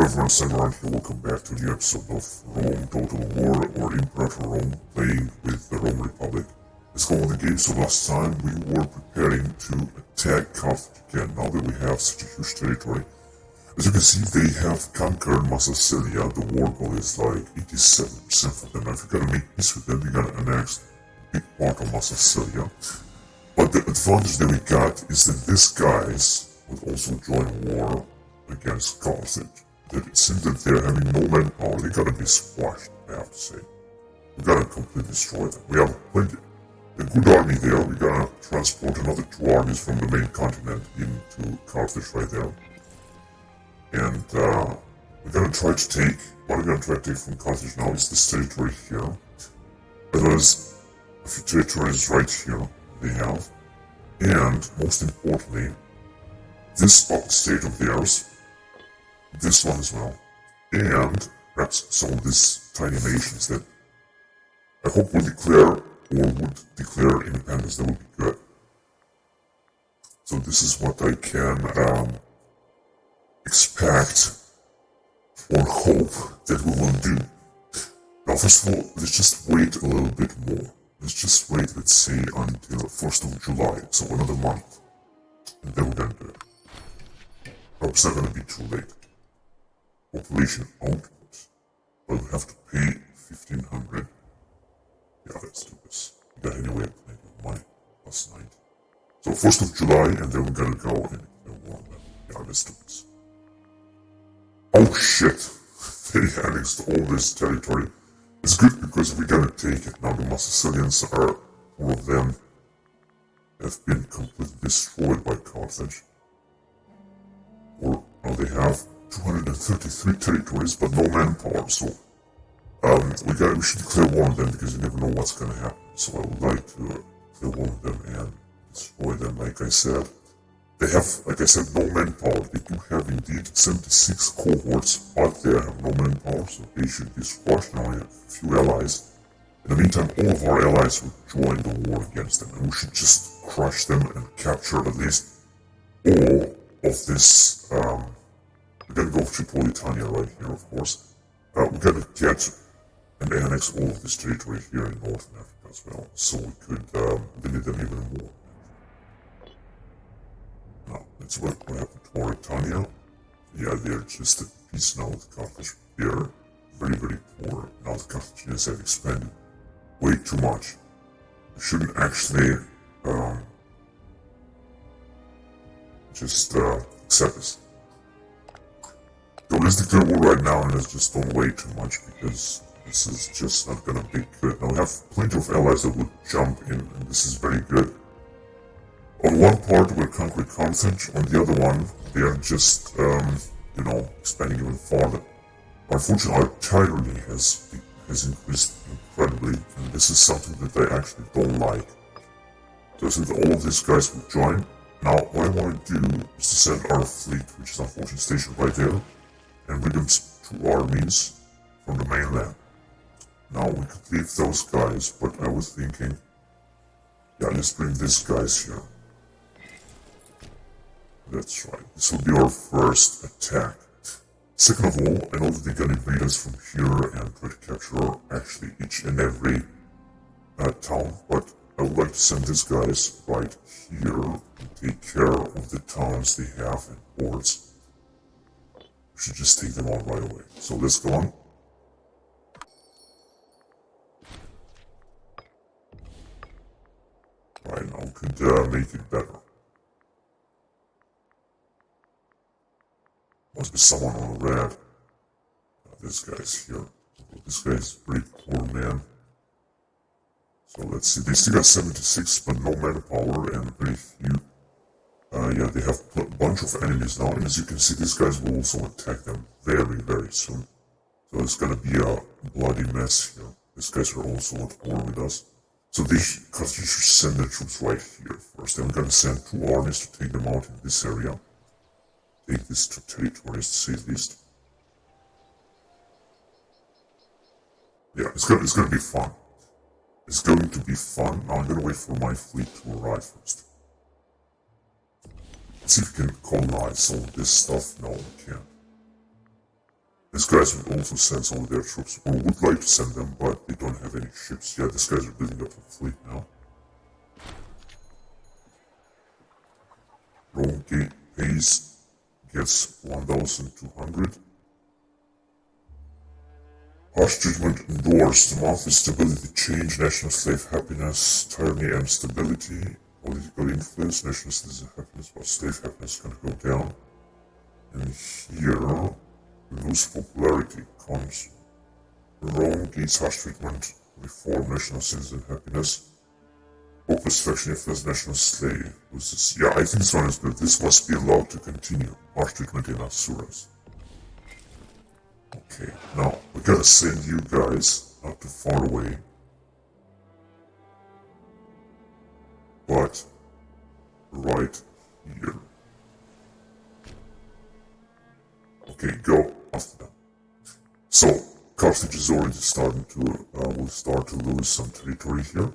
everyone sitting around here, welcome back to the episode of Rome Total War or Imperator Rome, playing with the Roman Republic. Let's go on the game. So last time we were preparing to attack Carthage again, now that we have such a huge territory. As you can see, they have conquered Massalia. The war goal is like 87% for them. Now if you're gonna make peace with them, you're gonna annex a big part of Massalia. But the advantage that we got is that these guys would also join war against Carthage. That it seems that they're having no manpower. They gotta be squashed, I have to say. We gotta completely destroy them. We have a good army there. We gotta transport another 2 armies from the main continent into Carthage right there. And we're gonna try to take, what we're gonna try to take from Carthage now is this territory here. As well as a few territories right here they have. And most importantly, this state of theirs, this one as well, and perhaps some of these tiny nations that I hope will declare or would declare independence. That would be good. So this is what I can expect or hope that we will do. Now first of all, let's just wait a little bit more. Let's just wait, let's say, until 1st of July, so another month, and then we're gonna do it. It's not gonna be too late. Population output. But we have to pay 1,500. Yeah, let's do this. We got anyway plenty of money. Plus 90. So 1st of July, and then we're gonna go and warn them. Yeah, let's do this. Oh shit! They annexed all this territory. It's good because we're gonna take it. Now the Massilians are, all of them, have been completely destroyed by Carthage. Or now they have 233 territories, but no manpower. So we should declare war on them because you never know what's gonna happen. So I would like to declare war on them and destroy them. Like I said, they have, like I said, no manpower. They do have indeed 76 cohorts, but they have no manpower, so they should be squashed. Now we have a few allies. In the meantime, all of our allies will join the war against them, and we should just crush them and capture at least all of this. We're gonna go Tripolitania right here, of course. We're gonna get and annex all of this territory here in Northern Africa as well, so we could limit them even more. Now, let's look what happened to Mauritania. Yeah, they're just at peace now with Carthage. They're very, very poor. Now the Carthaginians have expanded way too much. We shouldn't actually just accept this. So let's declare war right now and let's just don't wait too much because this is just not gonna be good. Now we have plenty of allies that would jump in and this is very good. On one part we're conquering Carthage, on the other one they are just, expanding even farther. Unfortunately our artillery has increased incredibly and this is something that I actually don't like. So since all of these guys will join, now what I want to do is to send our fleet, which is unfortunately stationed right there, and bring them 2 armies from the mainland. Now we could leave those guys, but I was thinking, yeah, let's bring these guys here. That's right, this will be our first attack. Second of all, I know that they're gonna invade us from here and try to capture actually each and every town, but I would like to send these guys right here and take care of the towns they have and ports. We should just take them on right away. So let's go on. Right now, we could make it better. Must be someone on red. This guy's here. This guy's a pretty poor man. So let's see. They still got 76, but no manpower and very few. Yeah, they have a bunch of enemies now, and as you can see, these guys will also attack them very, very soon. So it's gonna be a bloody mess here. These guys are also at war with us. So they should send their troops right here first. Then we're gonna send 2 armies to take them out in this area. Take these 2 territories to say the least. Yeah, it's gonna be fun. It's going to be fun. Now I'm gonna wait for my fleet to arrive first. Let's see if we can colonize all this stuff. No, we can't. These guys would also send some of their troops, or would like to send them, but they don't have any ships. Yeah, these guys are building up a fleet now. Rome pays, gets 1,200. Harsh treatment endorsed. Monthly stability change, national slave happiness, tyranny and stability, political influence, national citizen happiness, but slave happiness can go down. And here, lose popularity comes. Rome gains harsh treatment, reform, national citizen happiness. Hopeless faction influence, national slave. Yeah, I think this one is good. This must be allowed to continue. Harsh treatment in Asuras. Okay, now we gotta send you guys not too far away. But right here. Okay, go after them. So Carthage is already starting to will start to lose some territory here.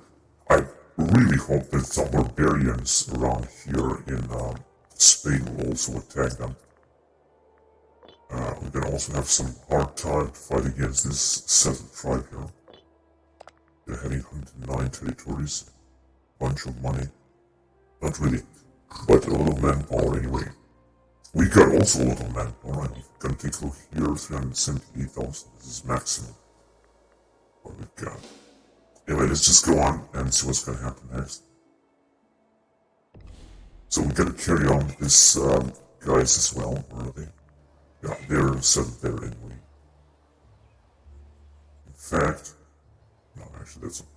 I really hope that some barbarians around here in Spain will also attack them. We're gonna also have some hard time to fight against this settled tribe here. They're having 109 territories, bunch of money. Not really, but a lot of manpower anyway. We got also a lot of manpower. Right? We're gonna take a look here, 378,000. This is maximum. What we've got. Anyway, let's just go on and see what's gonna happen next. So we gotta carry on with this guys as well. Where are they? Yeah, they're settled there anyway. In fact, no, actually that's okay.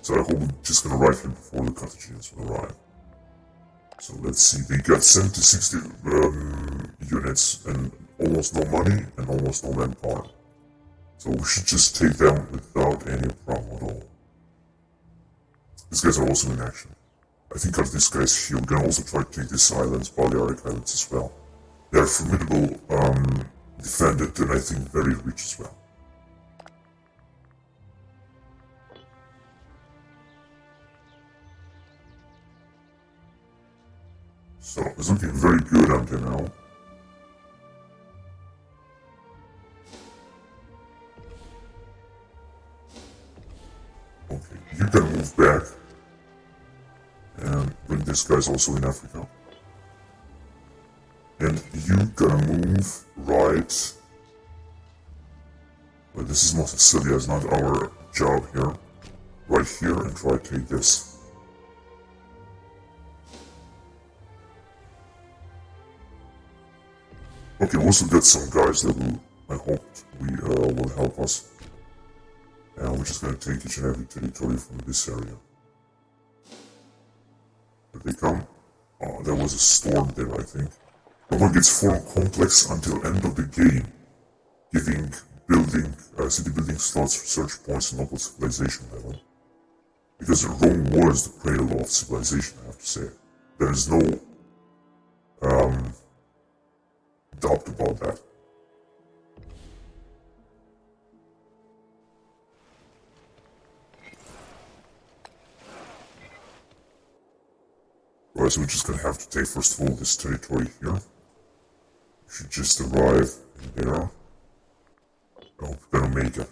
So I hope we're just gonna arrive here before the Carthaginians will arrive. So let's see, they got 70-60 units and almost no money and almost no manpower. So we should just take them without any problem at all. These guys are also in action. I think of these guys here, we're gonna also try to take these islands, Balearic Islands as well. They are formidable, defended, and I think very rich as well. So it's looking very good until now. Okay, you can move back. And bring this guy's also in Africa. And you gotta move right. Well, this is not Sicilia, it's not our job here. Right here and try to take this. Okay, we also got some guys that will, I hope, will help us. And we're just gonna take each and every territory from this area. Here they come. There was a storm there, I think. No one gets formed complex until end of the game, giving city building slots, research points, and local civilization level. Because Rome was the cradle of civilization, I have to say. There is no doubt about that. Right, so we're just gonna have to take first of all this territory here. We should just arrive in there. I hope we're gonna make it.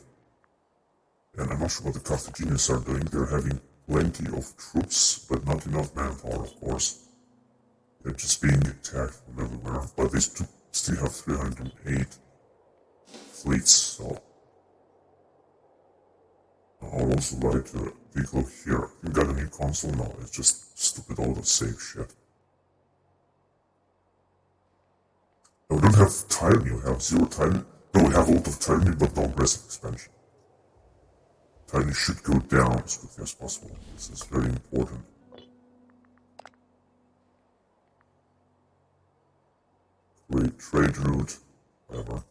And I'm not sure what the Carthaginians are doing. They're having plenty of troops, but not enough manpower, of course. They're just being attacked from everywhere. But they still have 308 fleets, so I would also like to take a look here. You got a new console? No, it's just stupid auto-save shit. No, we don't have tyranny, we have 0 tyranny. No, we have a lot of tyranny, but no aggressive expansion. Tyranny should go down as quickly as possible. This is very important. Great trade route, whatever.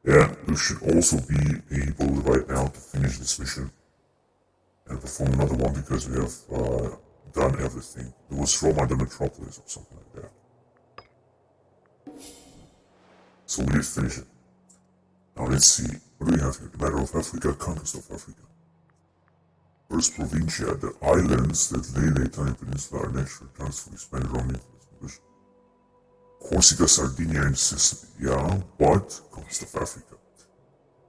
Yeah, we should also be able right now to finish this mission and perform another one because we have done everything. It was Roma the Metropolis or something like that. So we did finish it. Now let's see, what do we have here? The matter of Africa, conquest of Africa. First Provincia, the islands that lay the Italian peninsula are naturally transferred to Spanish Roman influence. Corsica, Sardinia, and Sicily. Yeah, but coast of Africa.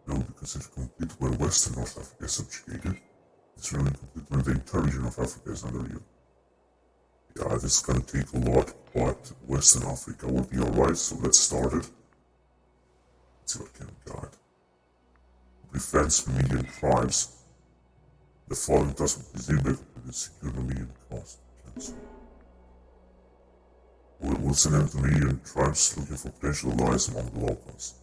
No, because it's complete when Western North Africa is subjugated. It's really complete when the entire region of Africa is under you. Yeah, this is gonna take a lot, but Western Africa will be alright, so let's start it. Let's see what can we got. Defense Numidian tribes. The following task will be disabled with the secure Numidian cost. We'll send out Numidian tribes looking for potential allies among the locals.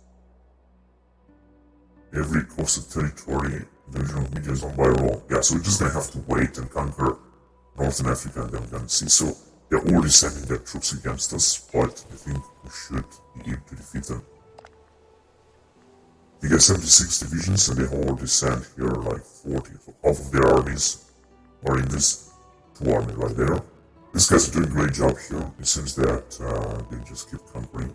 Every coastal territory in the region of Media is owned by Rome. Yeah, so we're just gonna have to wait and conquer Northern Africa and then we're gonna see. So they're already sending their troops against us, but I think we should be able to defeat them. They got 76 divisions and they already sent here like 40. So half of their armies are in this 2 army right there. These guys are doing a great job here. It seems that they just keep conquering.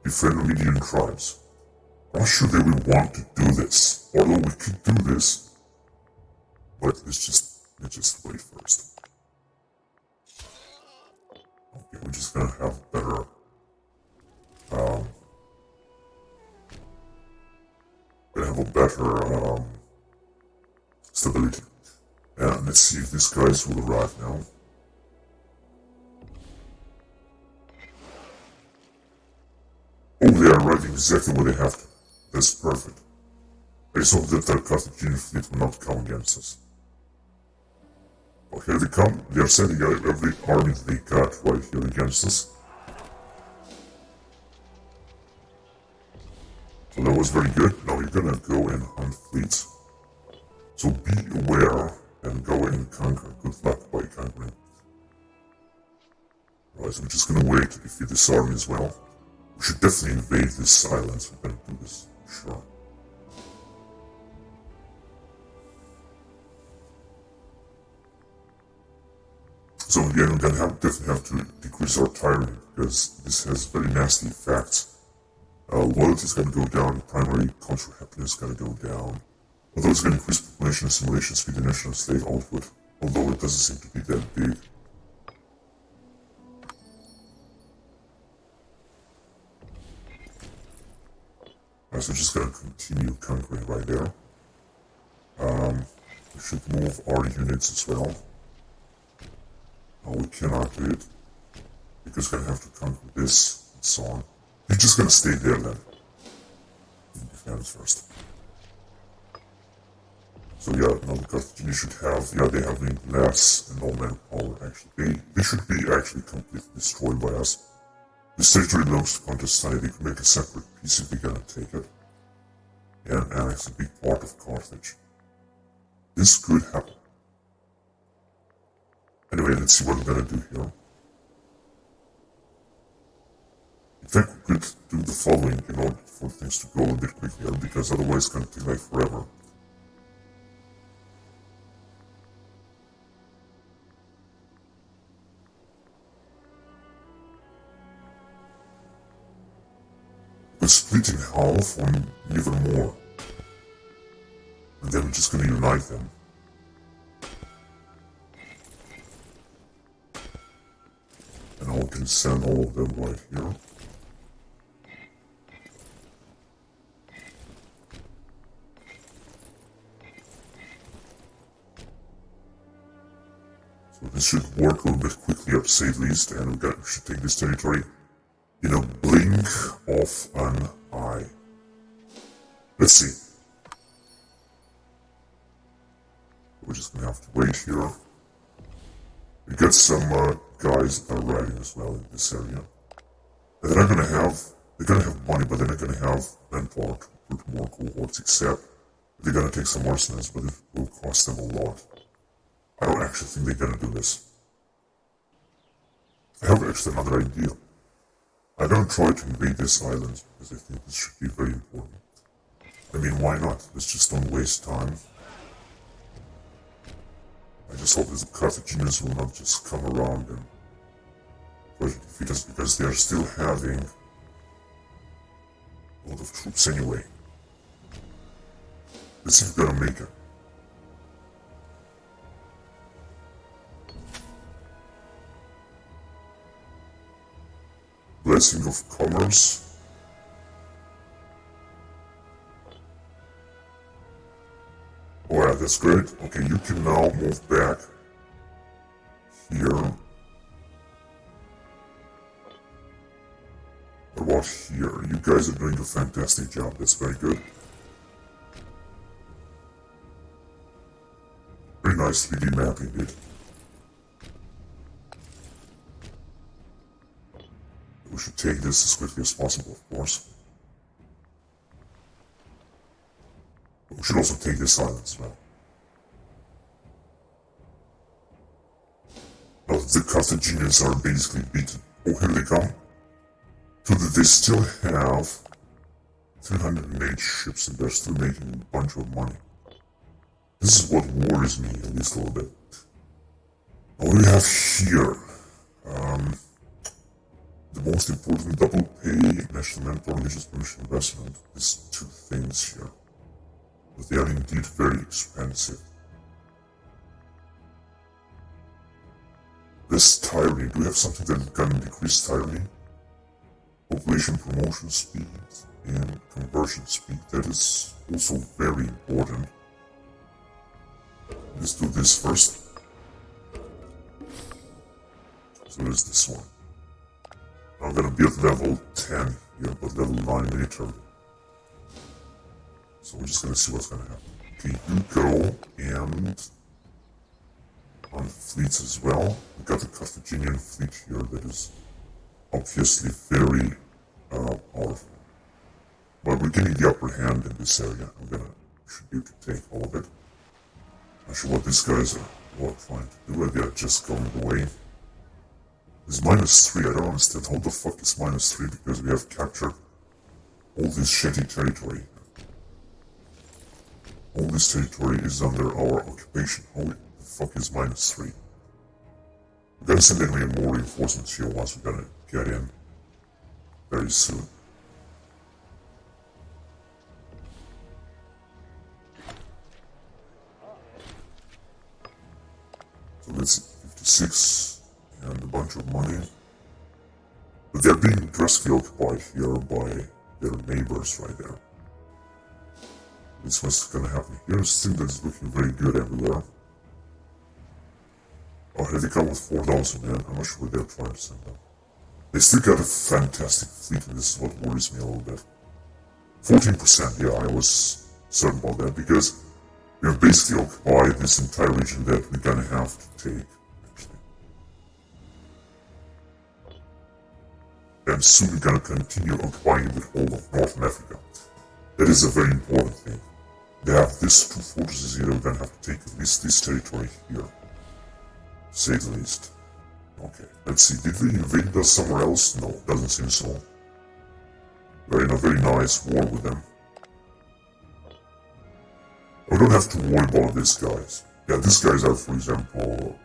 Befriend Numidian tribes. I'm not sure they will want to do this, although we could do this. But let's just wait first. Okay, we're just gonna have better stability. And let's see if these guys will arrive now. Oh, they are arriving exactly where they have to. That's perfect. I just hope that the Carthaginian fleet will not come against us. Well, here they come. They are sending out every army they got right here against us. So that was very good. Now you're gonna go and hunt fleets. So be aware and go and conquer. Good luck by conquering. Right, so we're just gonna wait to defeat this army as well. We should definitely invade this island. We're gonna do this, sure. So again, we're gonna definitely have to decrease our tyranny because this has very nasty effects. Loyalty is gonna go down, primary cultural happiness is gonna go down. Although it's gonna increase population assimilation speed and national slave output, although it doesn't seem to be that big. Alright, so we're just gonna continue conquering right there. We should move our units as well. No, we cannot do it. Because we're gonna have to conquer this and so on. You're just gonna stay there then. Defend first. So yeah, now the Carthaginians should have, they have less and no manpower actually. They should be actually completely destroyed by us. This territory belongs to Contestani. They could make a separate piece if they're gonna take it. And annex a big part of Carthage. This could happen. Anyway, let's see what we're gonna do here. In fact, we could do the following in order for things to go a bit quicker, because otherwise it's gonna take like forever. We're splitting half or even more. And then we're just gonna unite them. And I can send all of them right here. So this should work a little bit quickly, to say the least, and we should take this territory in a blink of an eye. Let's see. We're just gonna have to wait here. We got some guys that are riding as well in this area. And they're gonna have money, but they're not gonna have manpower to recruit more cohorts, except they're gonna take some mercenaries, but it will cost them a lot. I don't actually think they're gonna do this. I have actually another idea. I'm gonna try to invade this island, because I think this should be very important. I mean, why not? Let's just don't waste time. I just hope that the Carthaginians will not just come around and try to defeat us, because they are still having a lot of troops anyway. Let's see if we're gonna make it. blessing of commerce. Alright, that's great. Okay, you can now move back here. What about here? You guys are doing a fantastic job. That's very good. Very nice 3D mapping, dude. We should take this as quickly as possible, of course. We should also take this island as well. Now the Carthaginians are basically beaten. Oh, here they come. So that they still have 308 ships and they're still making a bunch of money. This is what worries me at least a little bit. Now what do we have here? The most important double pay, national manpower, religious permission investment. These two things here. But they are indeed very expensive. This tyranny, do we have something that can decrease tyranny? Population promotion speed and conversion speed, that is also very important. Let's do this first. So there's this one. I'm gonna be at level 10 here, but level 9 militarily. So we're just gonna see what's gonna happen. Okay, you go and on fleets as well. We got the Carthaginian fleet here that is obviously very powerful. But we're getting the upper hand in this area. Should be able to take all of it. Not sure what these guys are trying to do. They're just going away. It's -3. I don't understand how the fuck is -3 because we have captured all this shitty territory. All this territory is under our occupation. How the fuck is -3? We're gonna send in more reinforcements here once we're gonna get in very soon. So that's 56 and a bunch of money. But they're being drastically occupied here by their neighbors right there. This is what's gonna happen here. This thing that's looking very good everywhere. Oh, here they come with 4,000 men. I'm not sure what they're trying to send them. They still got a fantastic fleet, and this is what worries me a little bit. 14%, yeah, I was certain about that, because we're basically occupied this entire region that we're gonna have to take, actually. And soon we're gonna continue occupying the whole of Northern Africa. That is a very important thing. They have these two fortresses here, we're gonna have to take at least this territory here. To say the least. Okay, let's see, did we invade us somewhere else? No, doesn't seem so. We're in a very nice war with them. We don't have to worry about these guys. Yeah, these guys are, for example,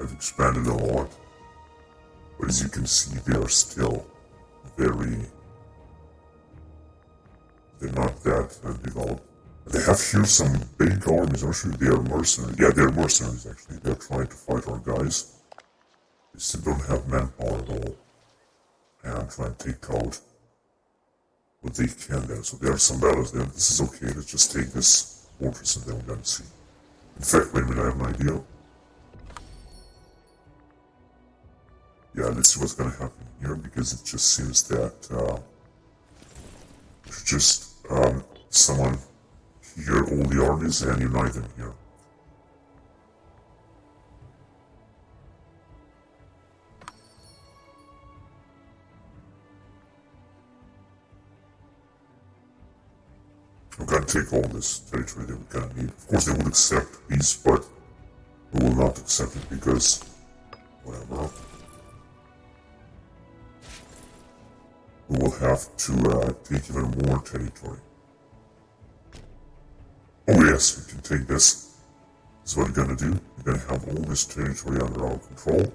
have expanded a lot. But as you can see, they are still very... They're not that developed. They have here some big armies. I'm sure they are mercenaries. Yeah, they're mercenaries, actually. They're trying to fight our guys. They still don't have manpower at all. And I'm trying to take out what they can there. So there are some battles there. This is okay. Let's just take this fortress and then we're gonna see. In fact, wait a minute, I have an idea. Yeah, let's see what's gonna happen here, because it just seems that we should just summon here all the armies and unite them here. We're gonna take all this territory that we're gonna need. Of course they would accept peace, but we will not accept it because whatever. We will have to take even more territory. Oh yes, we can take this. This is what we're gonna do. We're gonna have all this territory under our control.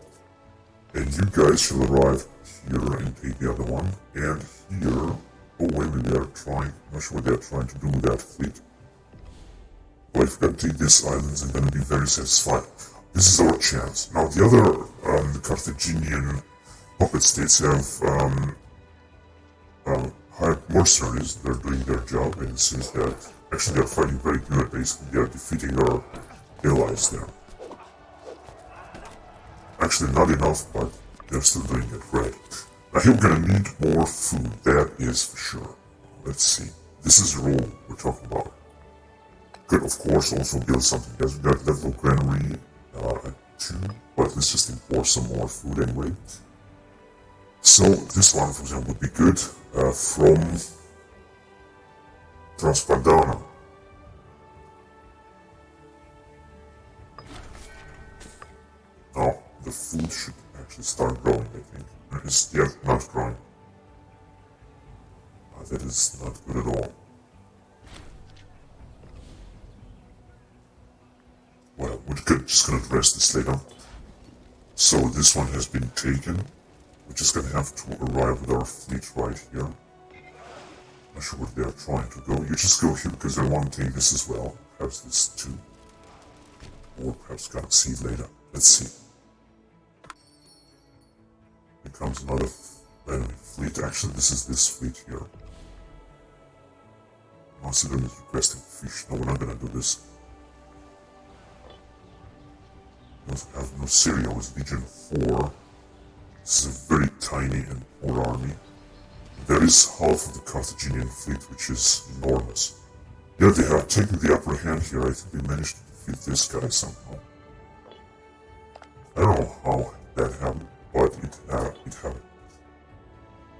And you guys shall arrive here and take the other one. And here, oh wait a minute, they're trying, I'm not sure what they're trying to do with that fleet. But if we can take these islands, I'm gonna be very satisfied. This is our chance. Now the other, the Carthaginian puppet states have hired mercenaries. They're doing their job, and it seems that actually they're fighting very good. Basically, they're defeating our allies there. Actually, not enough, but they're still doing it right. Now, here we're gonna need more food. That is for sure. Let's see. This is the role we're talking about. Could, of course, also build something else. We got level granary at 2, but let's just import some more food anyway. So, this one, for example, would be good from Transpadana. Now, the food should actually start growing, I think. It's yet not growing. That is not good at all. Well, we're just gonna address this later. So this one has been taken. We're just gonna have to arrive with our fleet right here. Not sure where they're trying to go. You just go here because I want to take this as well. Perhaps this too. Or perhaps gonna see later. Let's see. Here comes another enemy fleet. Actually, this is this fleet here. Macedon is requesting fish. No, we're not gonna do this. We also have no Syria with Legion 4. This is a very tiny and poor army. There is half of the Carthaginian fleet, which is enormous. Yeah, they have taken the upper hand here. I think they managed to defeat this guy somehow. I don't know how that happened, but it happened.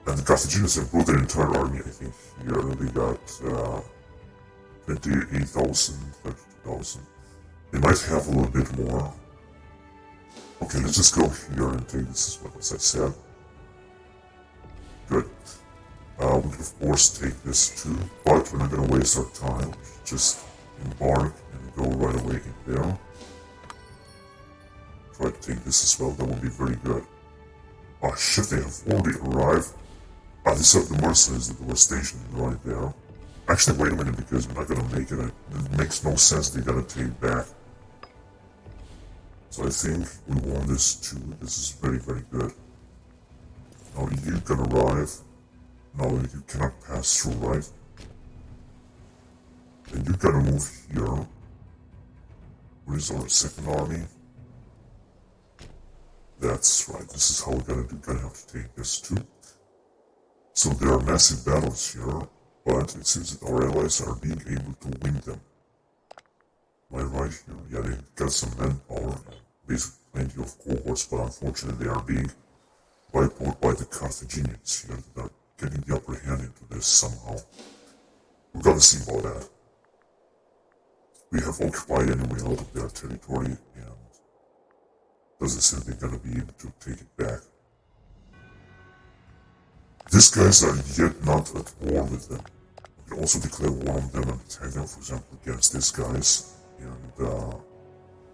And the Carthaginians have brought their entire army, I think. Here they got 28,000, 32,000. They might have a little bit more. Okay, let's just go here and take this as well, as I said. Good. We could of course take this too, but we're not going to waste our time. Just embark and go right away in there. Try to take this as well, that would be very good. Oh shit, they have already arrived. These are the mercenaries that were stationed right there. Actually, wait a minute, because we're not going to make it. It makes no sense, they got to take back. So I think we won this too. This is very, very good. Now you can arrive. No, you cannot pass through, right? And you gotta move here. Where is our second army? That's right, this is how we're gonna do. Gonna have to take this too. So there are massive battles here, but it seems that our allies are being able to win them. Am I right here? Yeah, they got some manpower, basically plenty of cohorts, but unfortunately they are being wiped out by the Carthaginians here. They're getting the upper hand into this somehow. We're gonna see about that. We have occupied anyway a lot of their territory, and doesn't seem they're gonna be able to take it back. These guys are yet not at war with them. We can also declare war on them and attack them, for example, against these guys, and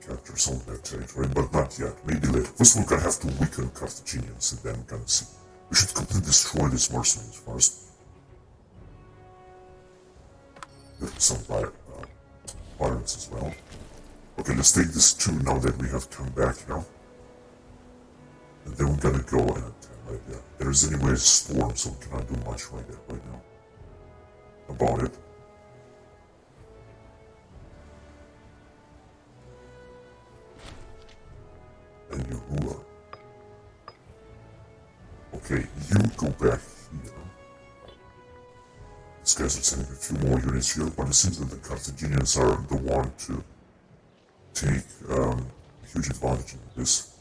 capture some of their territory, but not yet, maybe later. First we're gonna have to weaken Carthaginians, and then we're gonna see. We should completely destroy these mercenaries first. Get some pirates as well. Okay, let's take this too now that we have come back here. And then we're gonna go and attack right there. There is anyway a storm, so we cannot do much right now about it. And you ruler. Okay, you go back here. These guys are sending a few more units here, but it seems that the Carthaginians are the one to take huge advantage in this.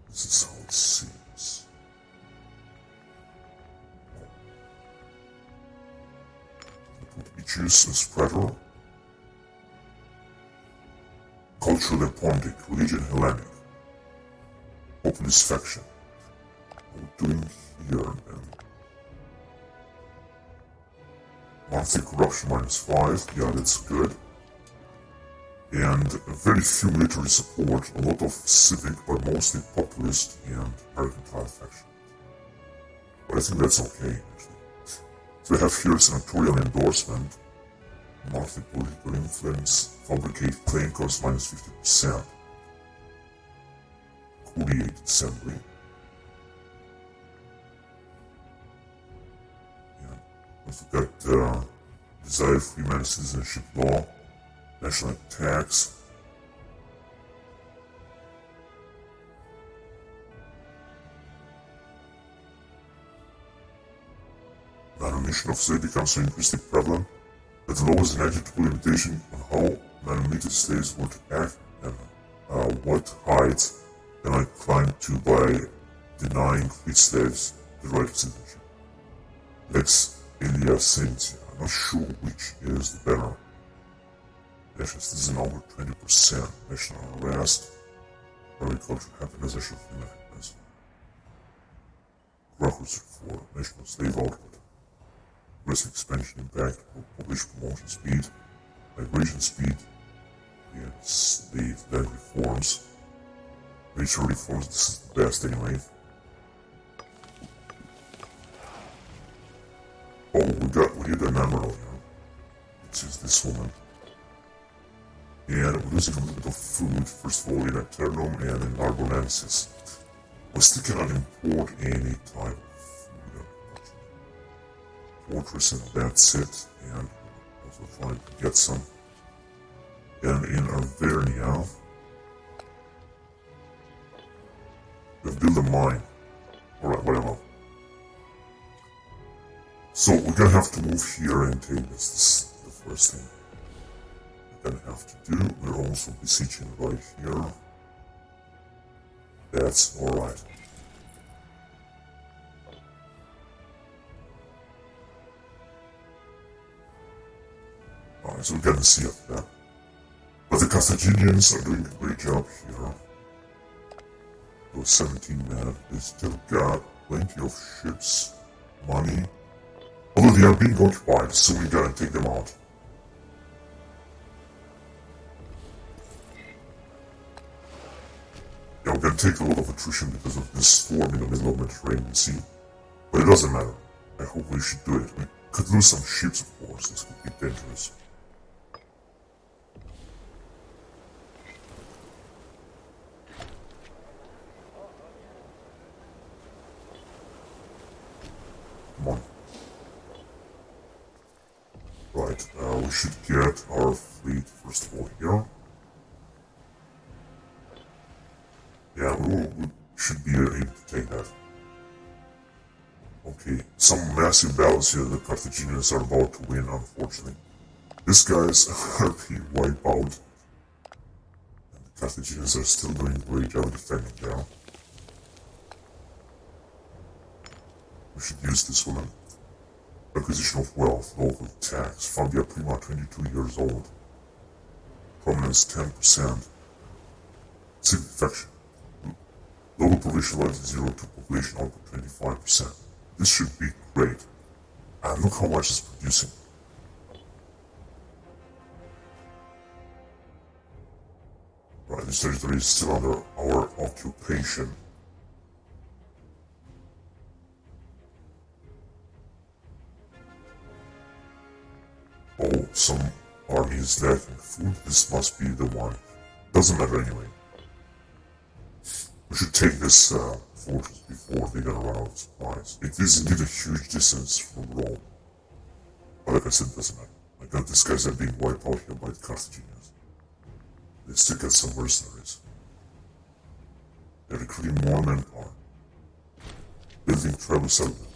This is how it seems. Put Aegis as Predator. Culturally Pontic, Religion Hellenic. Populist faction. What we're doing here then. Monthly corruption -5, yeah, that's good. And very few military support, a lot of civic, but mostly populist and mercantile faction. But I think that's okay, actually. So we have here senatorial endorsement, monthly political influence, fabricate claim cost -50%, Curiate assembly. Also got desired Freeman citizenship law, national tax. Manumission of slave becomes an increasingly prevalent, that the law was enacted to put limitation on how manumitted slaves were to act and what rights they might climb to by denying freed slaves the right of citizenship. Lex Alia Sentia, I'm not sure which is the better. National citizen over 20%, national arrest, agricultural happiness, national female happiness. Records for national slave output. Risk expansion impact, population promotion speed, migration speed, and slave land reforms. Racial reforms, this is the best anyway. Oh, we need an emerald here. Which is this woman. And we're losing a little bit of food, first of all in Eternum and in Arbonensis. We still cannot import any type of food. Fortress and that's it, and also trying to get some. And in Arvernia, we've built a mine. Alright, whatever. So we're gonna have to move here and take this. This is the first thing we're gonna have to do. We're also besieging right here. That's alright. Alright, so we got to see up there. But the Carthaginians are doing a great job here. Those 17 men, they still got plenty of ships, money. Although they are being occupied, so we gotta take them out. Yeah, we're gonna take a lot of attrition because of this storm in the middle of the Mediterranean Sea. But it doesn't matter. I hope we should do it. We could lose some ships, of course. This could be dangerous. Come on. Right, we should get our fleet first of all here. Yeah, we should be able to take that. Okay, some massive battles here the Carthaginians are about to win, unfortunately. These guys are being wiped out. And the Carthaginians are still doing a great job defending there. We should use this one. Acquisition of wealth, local tax. Fabia Prima, 22 years old. Prominence, 10%. Civil infection. Local population level 0 to population output, 25%. This should be great. And look how much it's producing. Right, this territory is still under our occupation. Oh, some army is lacking food. This must be the one. Doesn't matter anyway. We should take this fortress before they're gonna run out of supplies. It is indeed a huge distance from Rome. But like I said, it doesn't matter. I got these guys that are being wiped out here by the Carthaginians. They still got some mercenaries. They're recruiting more manpower. Building travel settlement.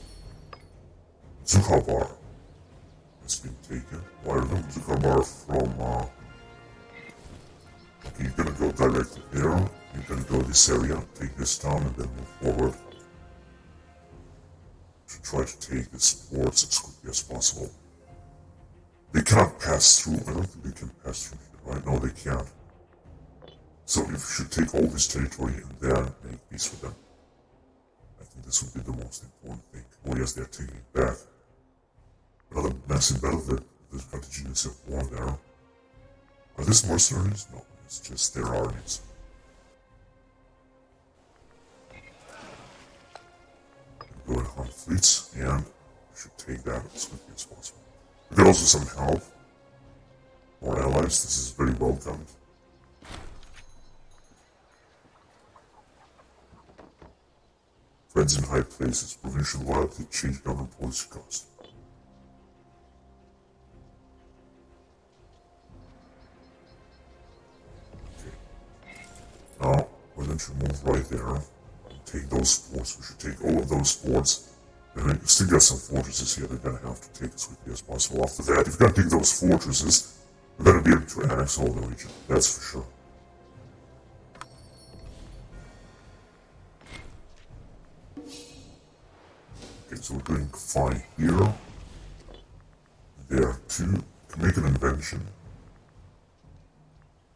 Zuhabar has been taken. Why are them Zuhabar from okay, you're gonna go directly there. You're gonna go this area, take this town, and then move forward. Should try to take the ports as quickly as possible. They cannot pass through. I don't think they can pass through here, right? No, they can't. So if you should take all this territory and then make peace with them. I think this would be the most important thing. Oh yes, they're taking it back. Another massive battle that the Carthaginians have won there. Are these mercenaries? No, it's just their armies. Go and hunt fleets, and we should take that as quickly as possible. We got also some help. More allies, this is very welcomed. Friends in high places, provincial loyalty, change government policy cost. going to move right there and take those forts. We should take all of those forts. And then we still got some fortresses here they're going to have to take as quickly as possible. After that, if we're going to take those fortresses, we're going to be able to annex all the region. That's for sure. Okay, so we're doing fine here. There too. Can make an invention.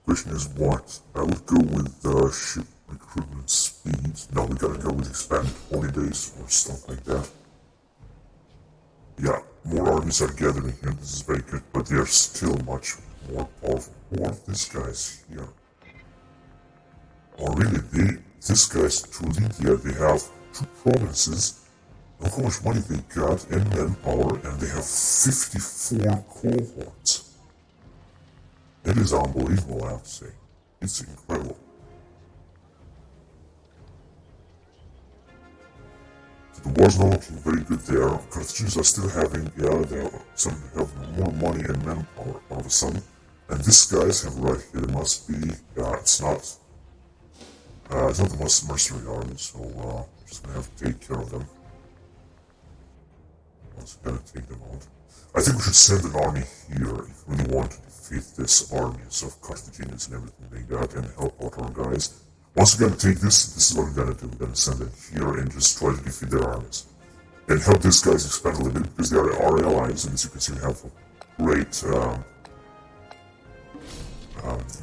Question is what? I would go with ship recruitment speed. No, we gotta go with expanded holidays or stuff like that. Yeah, more armies are gathering here. This is very good, but they are still much more powerful. Who are these guys here? Oh, really? These guys through India, they have 2 provinces. Look how much money they got and manpower, and they have 54 cohorts. It is unbelievable, I have to say. It's incredible. So the war's not looking very good there. Carthaginians are still having, some have more money and manpower all of a sudden. And these guys have right here, it must be, it's not the most mercenary army, so I'm just gonna have to take care of them. Once we're gonna take them out. I think we should send an army here if we really want to defeat this armies of Carthaginians and everything they got and help out our guys. Once we're gonna take this is what we're gonna do. We're gonna send them here and just try to defeat their armies. And help these guys expand a little bit because they are our allies, and as you can see we have a great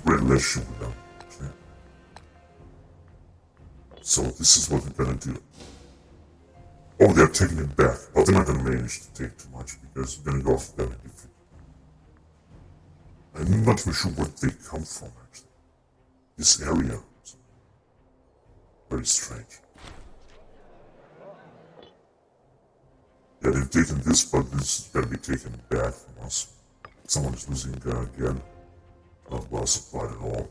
relationship with them. Okay. So this is what we're gonna do. Oh, they're taking it back. But they're not going to manage to take too much because we're going to go after them and defeat them. I'm not even sure where they come from, actually. This area is very strange. Yeah, they've taken this, but this is going to be taken back from us. Someone is losing again. Not well supplied at all.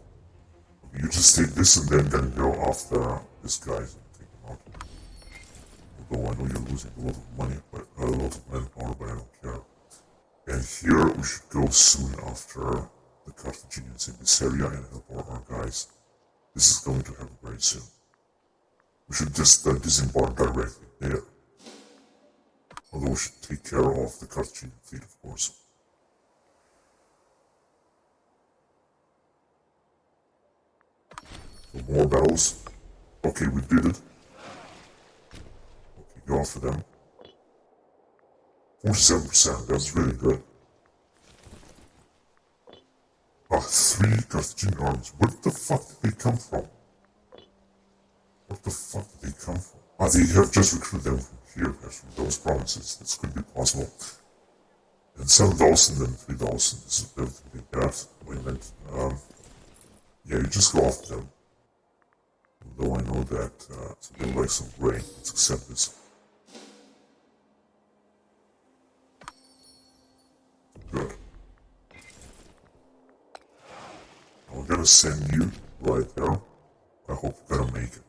You just take this and then going to go after this guy and take him out. Although I know you're losing a lot of money, but a lot of manpower, but I don't care. And here we should go soon after the Carthaginians in this area and help our guys. This is going to happen very soon. We should just disembark directly there. Although we should take care of the Carthaginian fleet, of course. So more battles. Okay, we did it. Go after them. 47%, that's really good. 3 Carthaginian armies. Where the fuck did they come from? Where the fuck did they come from? They have just recruited them from here, from those provinces. This could be possible. And 7,000 and 3,000, this is everything they got. Wait a minute. Yeah, you just go after them. Although I know that they like some grain. Let's accept this. Good. I'm gonna send you right there. I hope you're gonna make it.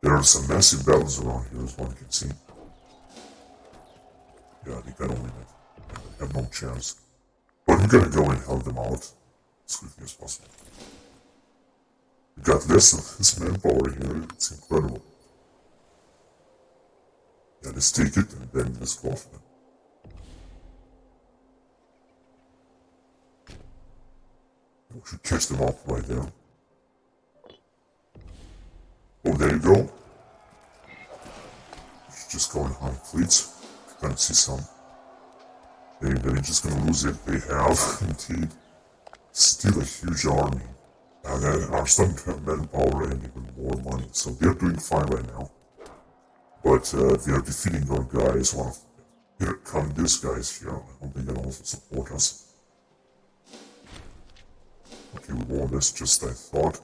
There are some massive battles around here as one can see. Yeah, they gotta win it. They have no chance. But we're gonna go and help them out as quickly as possible. We got less of this manpower here, it's incredible. Yeah, let's take it and then let's go after them. We should catch them up right there. Oh, there you go. Just go and hunt fleets. If you can see some. They're just gonna lose it. They have, indeed, still a huge army. They are starting to have manpower and even more money. So they're doing fine right now. But they are defeating our guys. Here come these guys here. I hope they can also support us. Okay, we won this just I thought.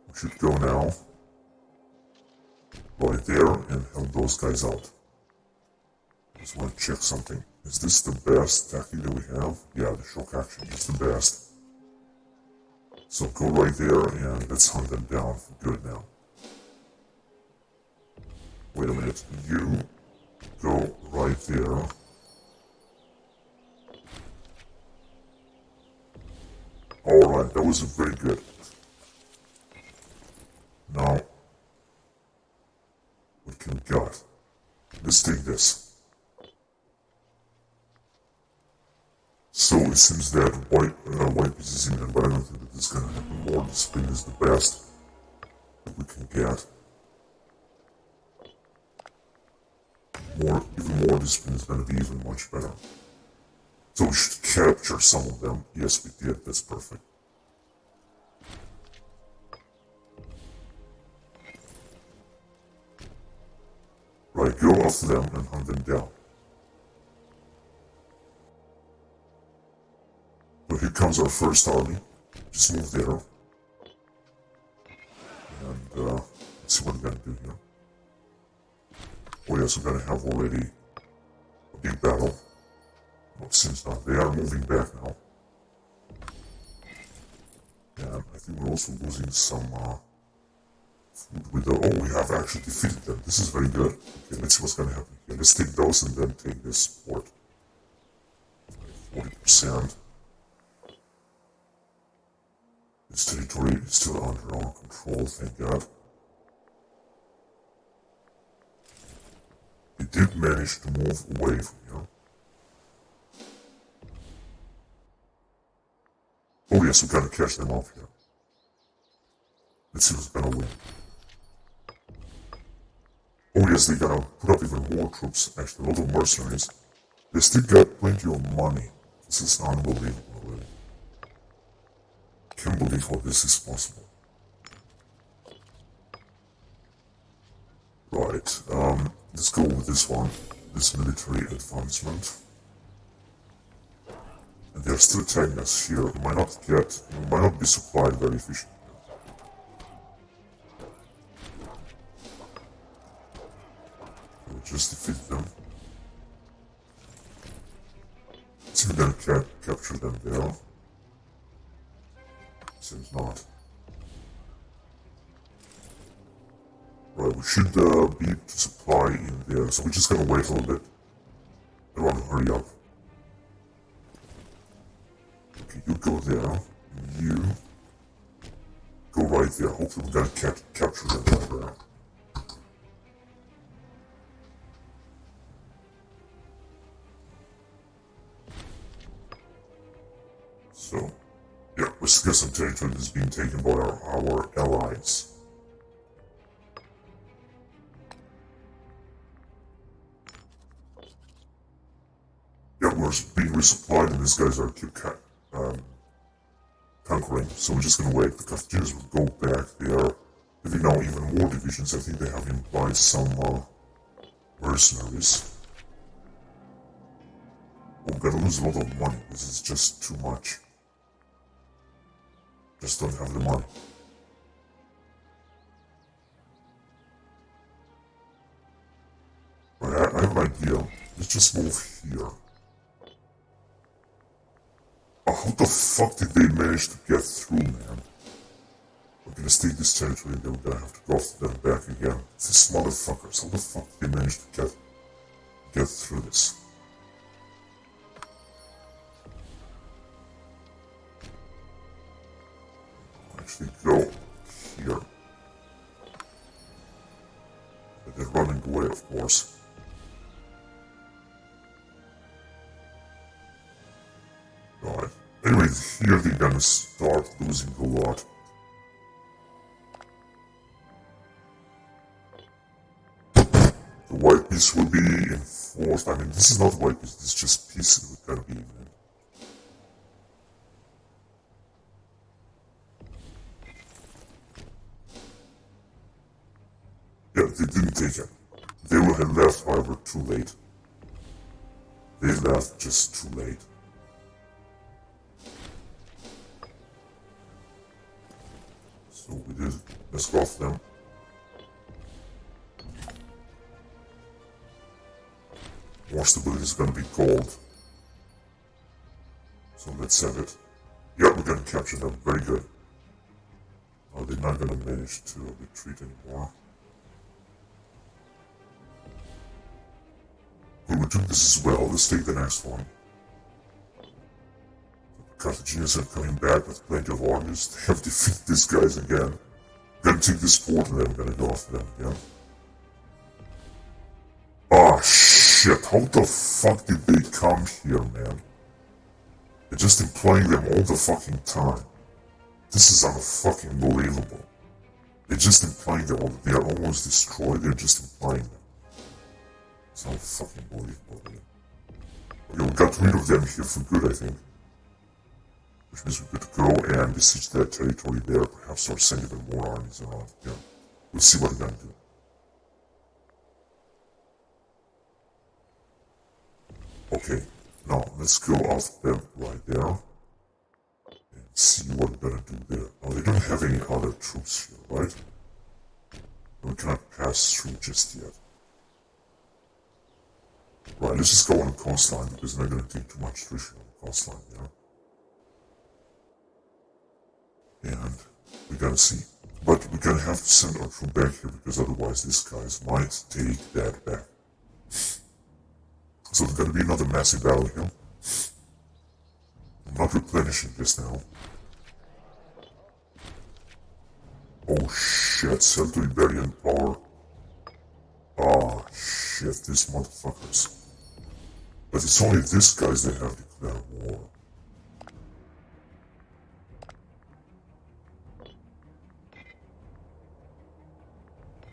We should go now. Right there and help those guys out. Just want to check something. Is this the best tactic that we have? Yeah, the shock action is the best. So go right there and let's hunt them down for good now. Wait a minute. You go right there. Alright, that was very good. god. Let's take this. So it seems that white piece is in, but I don't think that this is gonna happen. More discipline is the best that we can get. Even more discipline is gonna be even much better. So we should capture some of them. Yes, we did. That's perfect. Right, go after them and hunt them down. So here comes our first army. Just move there. And let's see what we're gonna do here. Oh yes, we're gonna have already a big battle. No, it seems not. They are moving back now. And I think we're also losing some food with the... Oh, we have actually defeated them. This is very good. Okay, let's see what's gonna happen here. Let's take those and then take this port. 40%. This territory is still under our control, thank God. We did manage to move away from here. Oh yes, we gotta catch them off here. Let's see who's gonna win. Oh yes, they gotta put up even more troops, actually, a lot of mercenaries. They still got plenty of money. This is unbelievable, really. Can't believe how this is possible. Right, let's go with this one, this military advancement. And they're still attacking us here. We might not be supplied very efficiently. We'll just defeat them. Let's see if we can capture them there. Seems not. Right, we should be able to supply in there, so we're just gonna wait a little bit. I want to hurry up. Okay, you go there. You go right there. Hopefully we're gonna capture them right there. So, yeah, we still got some territory that's being taken by our allies. Yeah, we're being resupplied and these guys are keep conquering, so we're just gonna wait. The Carthaginians will go back. They are having now even more divisions. I think they have implied some mercenaries. We're gonna lose a lot of money. This is just too much. Just don't have the money. But I have an idea. Let's just move here. Oh, how the fuck did they manage to get through, man? Okay, let's take this territory and then we're gonna have to go after them back again. These motherfuckers, how the fuck did they manage to get through this? Actually go here. But they're running away, of course. Right. Anyway, here they're gonna start losing a lot. The white piece will be enforced. I mean, this is not white piece, this is just peace that we're gonna be in. Yeah, they didn't take it. They will have left, however, too late. They left just too late. So we did. Let's go off them. More stability is gonna be gold. So let's have it. Yeah, we're gonna capture them. Very good. Oh, they're not gonna manage to retreat anymore. We took this as well. Let's take the next one. The Carthaginians are coming back with plenty of armies. They have defeated these guys again. We're gonna take this port and then we're gonna go after them again. How the fuck did they come here, man? They're just employing them all the fucking time. This is unfucking believable. They're just implying them all. They are almost destroyed. They're just implying them. It's unfucking believable. Okay, we got rid of them here for good, I think. Which means we could go and besiege that territory there. Perhaps start sending them more armies around. Yeah, we'll see what we're gonna do. Okay, now let's go off them right there. And see what we're gonna do there. Now they don't have any other troops here, right? We cannot pass through just yet. Right, let's just go on the coastline because they're not gonna take too much attrition on the coastline, yeah? And we're gonna see. But we're gonna have to send our troop back here because otherwise these guys might take that back. So there's gonna be another massive battle here. I'm not replenishing just now. Oh shit, sell to Iberian power. Ah shit, these motherfuckers. But it's only these guys that have declared war.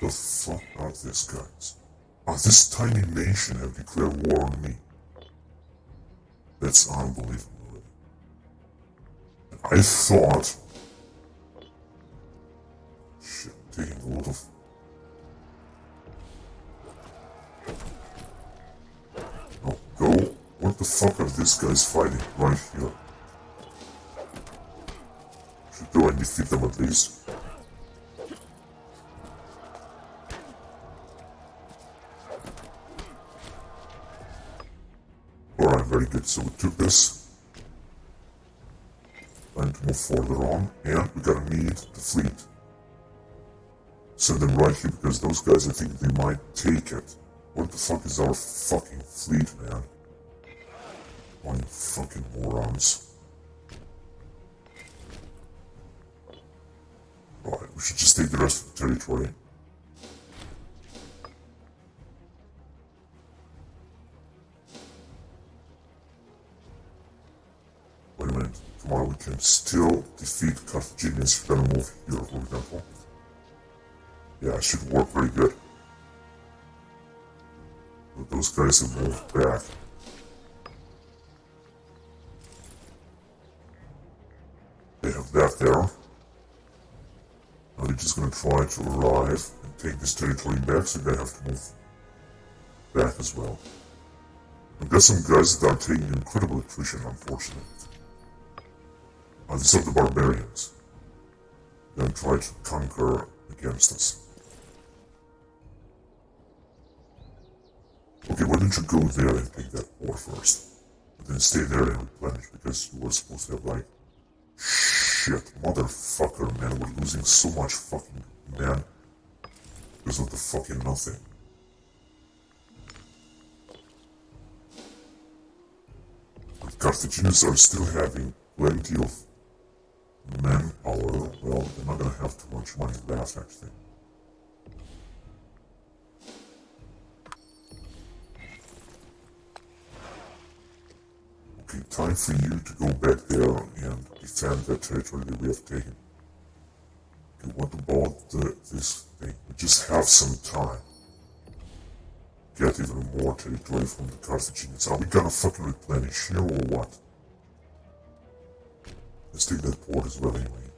The fuck are these guys? This tiny nation have declared war on me. That's unbelievable. I thought... Shit, taking a lot of... No, go. What the fuck are these guys fighting right here? Should go and defeat them at least. Alright, very good. So we took this. Time to move further on. And we gotta meet the fleet. Send them right here because those guys, I think they might take it. What the fuck is our fucking fleet, man? One fucking morons. Right, we should just take the rest of the territory. Wait a minute. Tomorrow we can still defeat Carthaginians if we're gonna move here, for example. Yeah, it should work very good. But those guys have moved back. They have that there. Now they're just gonna try to arrive and take this territory back, so they have to move back as well. We've got some guys that are taking incredible attrition, unfortunately. These are the barbarians. They're gonna try to conquer against us. Okay, why don't you go there and take that war first? But then stay there and replenish, because you were supposed to have like... Shit, motherfucker, man, we're losing so much fucking men because of the fucking nothing. But Carthaginians are still having plenty of manpower. Well, they're not gonna have too much money left, actually. Okay, time for you to go back there and defend that territory that we have taken. Okay, what about this thing? We just have some time. Get even more territory from the Carthaginians. Are we gonna fucking replenish here or what? Let's take that port as well anyway.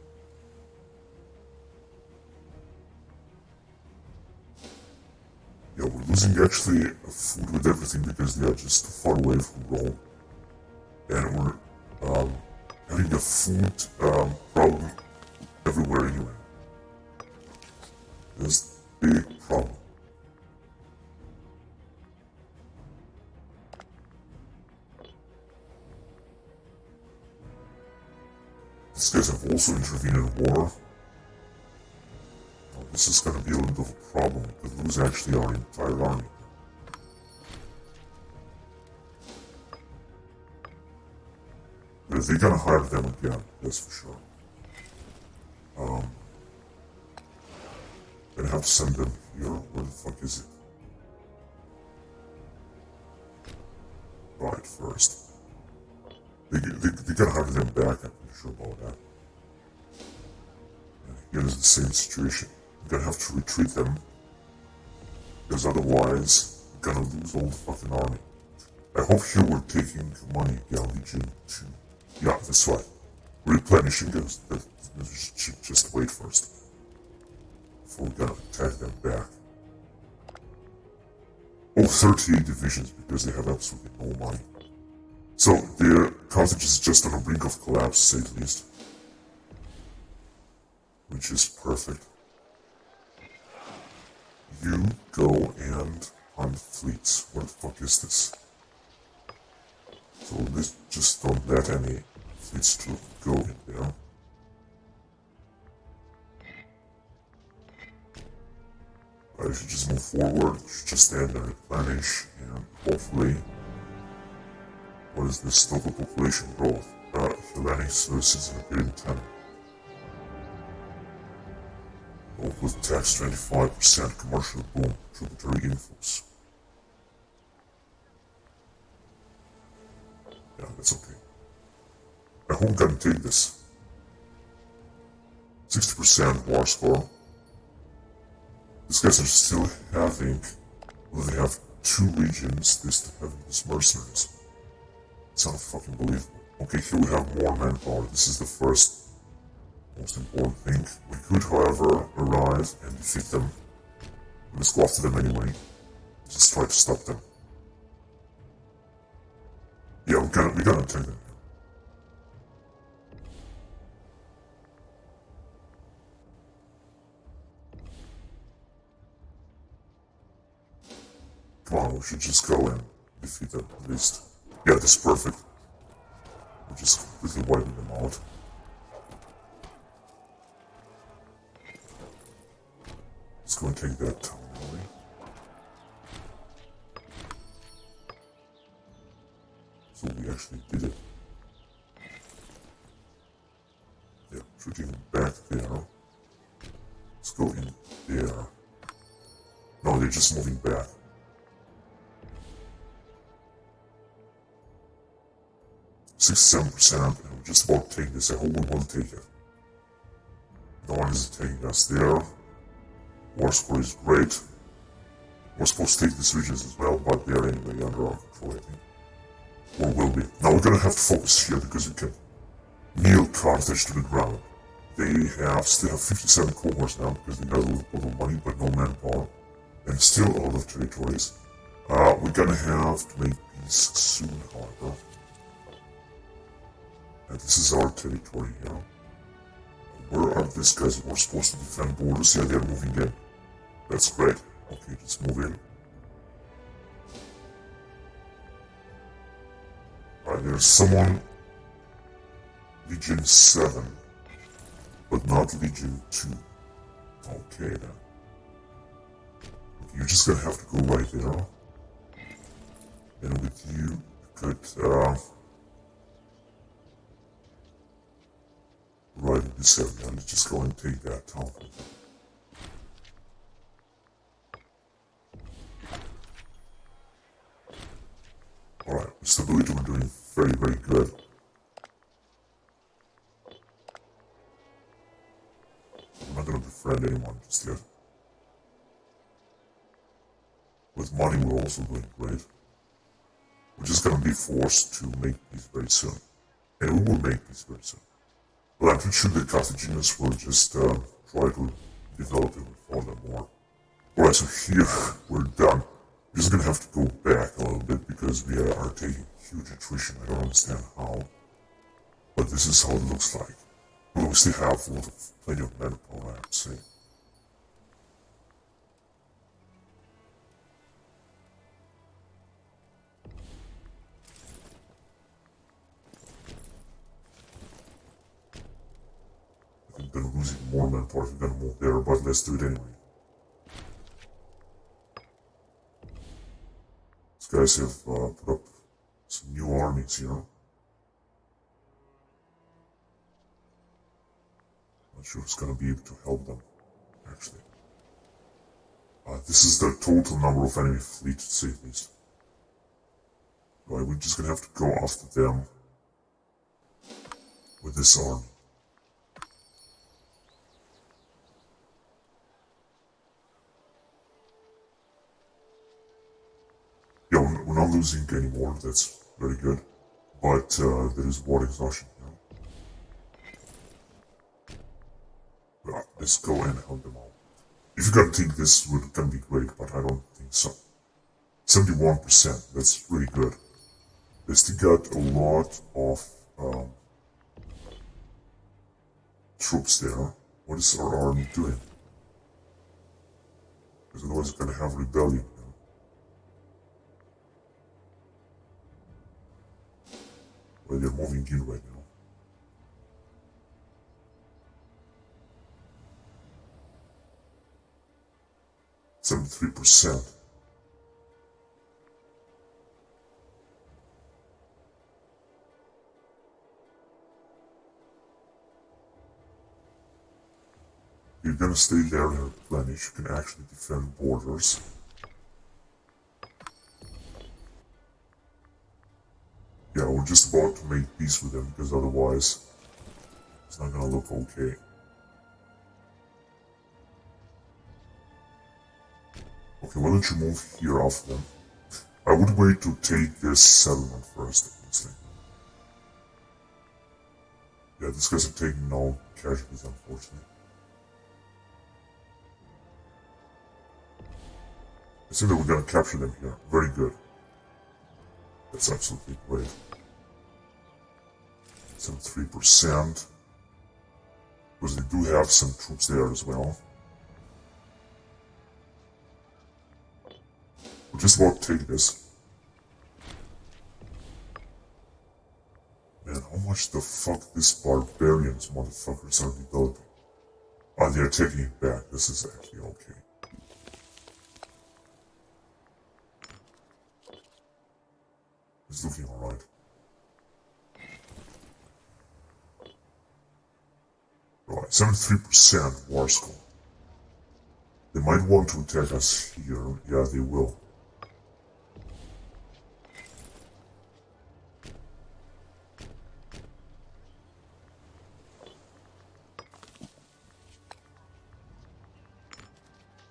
Yeah, we're losing actually food with everything because they are just too far away from Rome. And we're having a food problem everywhere anyway. There's a big problem. These guys have also intervened in war. Well, this is gonna be a little bit of a problem. We could lose actually our entire army. But they're gonna hire them again, that's for sure. Gonna have to send them here. Where the fuck is it? right first. They gotta have them back, I'm pretty sure about that. And here is the same situation. You're gonna have to retreat them, because otherwise, you're gonna lose all the fucking army. I hope here we're taking money, yeah, Legion 2. Yeah, that's right. Replenishing us. That should just wait first. Before we're gonna attack them back. Oh, 38 divisions because they have absolutely no money. So, their Carthage is just on the brink of collapse, to say the least. Which is perfect. You go and hunt fleets. What the fuck is this? So let's just don't let any fleets to go in there. I should just move forward, should just stand and replenish, and hopefully... What is this total population growth? Hellenic services in period 10. Gold with tax 25%, commercial boom, tributary influx. Yeah, that's okay. I hope I'm gonna take this. 60% war score. These guys are still having, well, they have 2 regions, they're still having these mercenaries. It's not fucking believable. Okay, here we have more manpower. This is the first most important thing. We could, however, arrive and defeat them. Let's go after them anyway. Just try to stop them. Yeah, we're gonna attack them. Come on, we should just go and defeat them at least. Yeah, this is perfect. We're just completely wiping them out. Let's go and take that town away. So we actually did it. Yeah, shooting back there. Let's go in there. No, they're just moving back. 67%, and we're just about to take this. I hope we will take it. No one is taking us there. War score is great. We're supposed to take these regions as well, but they are anyway under our control, I think. Or will be. Now we're gonna have to focus here because we can kneel Carthage to the ground. They still have 57 cohorts now because they got a little bit of money but no manpower. And still a lot of territories. We're gonna have to make peace soon, however. And this is our territory here. Where are these guys who are supposed to defend borders? Yeah, they're moving in. That's great. Okay, just move in. Alright, there's someone... Legion 7. But not Legion 2. Okay, then. Okay, you're just gonna have to go right there. And with you could... right in this area. Let's just go and take that town. Alright, with stability we're doing very, very good. I'm not gonna befriend anyone just yet. With money we're also doing great. We're just gonna be forced to make peace very soon. And we will make peace very soon. Well, I'm pretty sure the Carthaginians will just try to develop and reform them more. Alright, so here we're done. We're just gonna have to go back a little bit because we are taking huge attrition. I don't understand how. But this is how it looks like. Well, we still have plenty of manpower, I have to say. I think we're losing more manpower if we're gonna move there, but let's do it anyway. These guys have put up some new armies here. Not sure who's gonna be able to help them, actually. This is the total number of enemy fleet, to say at least. Right, we're just gonna have to go after them with this army. Yeah, we're not losing anymore, that's very good. But there is war exhaustion, you know? Let's go and help them out. If you gotta think this would gonna be great, but I don't think so. 71%, that's really good. They still got a lot of troops there. What is our army doing? Because otherwise it's gonna have rebellion, you know? Well, they're moving in right now. %73%. You're gonna stay there and replenish. You can actually defend borders. Yeah, we're just about to make peace with them because otherwise it's not gonna look okay. Okay, why don't you move here off them? I would wait to take this settlement first, honestly. Yeah, these guys are taking no casualties, unfortunately. I think that we're gonna capture them here. Very good. That's absolutely great. 73%. Because they do have some troops there as well. We'll just about take this. Man, how much the fuck these barbarians motherfuckers are developing? Oh, they're taking it back. This is actually okay. It's looking alright. Right, 73% war score. They might want to attack us here. Yeah, they will.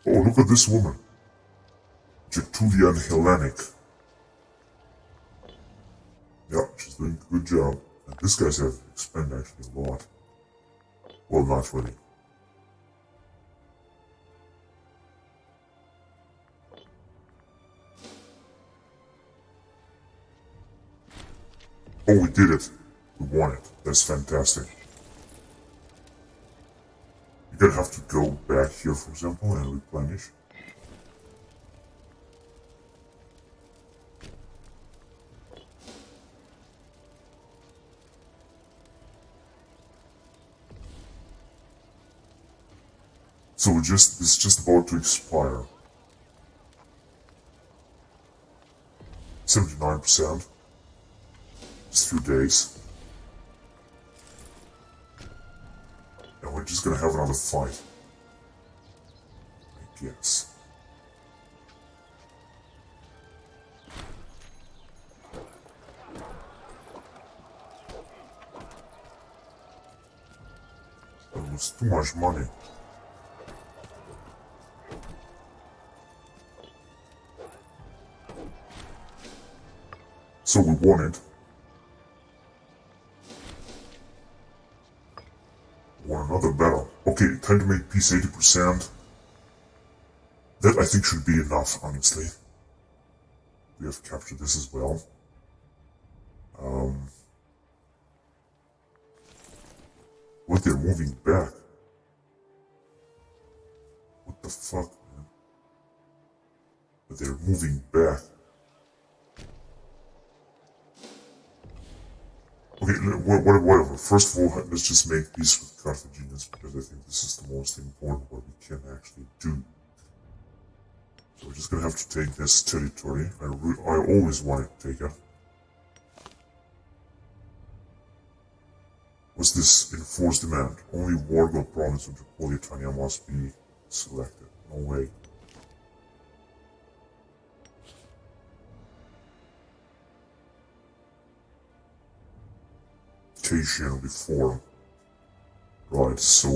Oh, look at this woman. Tertullian Hellenic. Yeah, she's doing a good job. And these guys have expanded actually a lot. Well, not really. Oh, we did it. We won it. That's fantastic. You're gonna have to go back here, for example, and replenish. So it's just about to expire. 79%. Just a few days. And we're just gonna have another fight. I guess. It was too much money. So we won it. Won another battle. Okay, time to make peace 80%. That I think should be enough, honestly. We have captured this as well. What, they're moving back? What the fuck, man? But they're moving back. Okay, whatever. First of all, let's just make peace with Carthaginians because I think this is the most important what we can actually do. So we're just gonna have to take this territory. I always wanted to take it. What's this enforced demand? Only Wargo province of Tripolitania must be selected. No way. occupation before. Right, so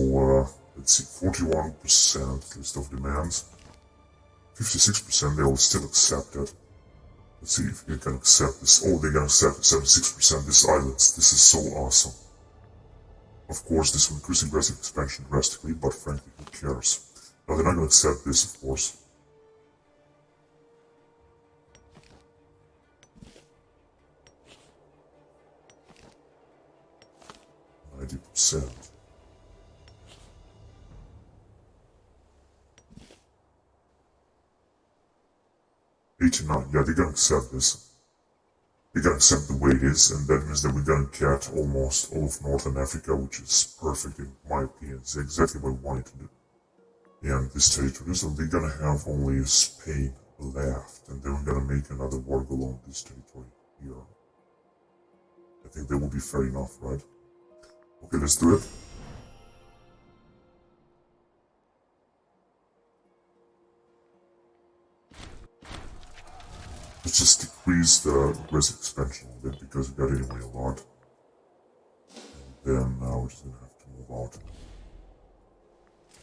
let's see, 41% list of demands, 56% they will still accept it. Let's see if they can accept this. Oh, they're gonna accept 76% this islands. This is so awesome. Of course, this will increase aggressive expansion drastically, but frankly, who cares? Now, they're not gonna accept this, of course. 90%. 89, yeah, they're gonna accept this. They're gonna accept the way it is, and that means that we're gonna get almost all of Northern Africa, which is perfect in my opinion. It's exactly what we wanted to do. And this territory, so they're gonna have only Spain left, and then we're gonna make another war along this territory here. I think that would be fair enough, right? Okay, let's do it. Let's just decrease the risk expansion a little bit because we got anyway a lot. And then now we're just gonna have to move out.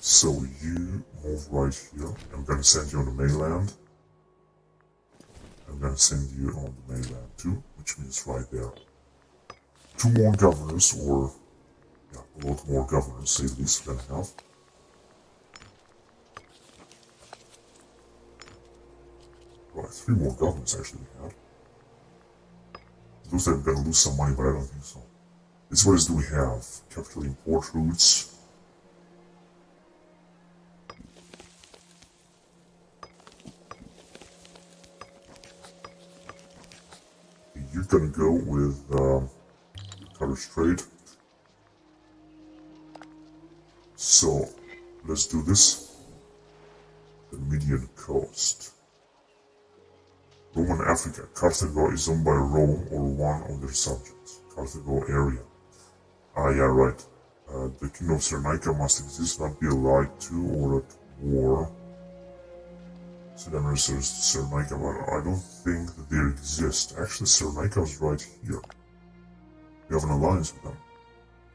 So you move right here. I'm gonna send you on the mainland. I'm gonna send you on the mainland too, which means right there. 2 more governors, or yeah, a lot more governors, say at least we're gonna have. Right, 3 more governors actually we have. It looks like we're gonna lose some money, but I don't think so. This what do we have? Capital import routes. You're gonna go with coverage trade. So let's do this. The median cost. Roman Africa. Carthago is owned by Rome or one of their subjects. Carthago area. Ah, yeah, right. The Kingdom of Cyrenaica must exist, not be allied to or at war. So then research Cyrenaica, but I don't think that they exist. Actually, Cyrenaica is right here. We have an alliance with them.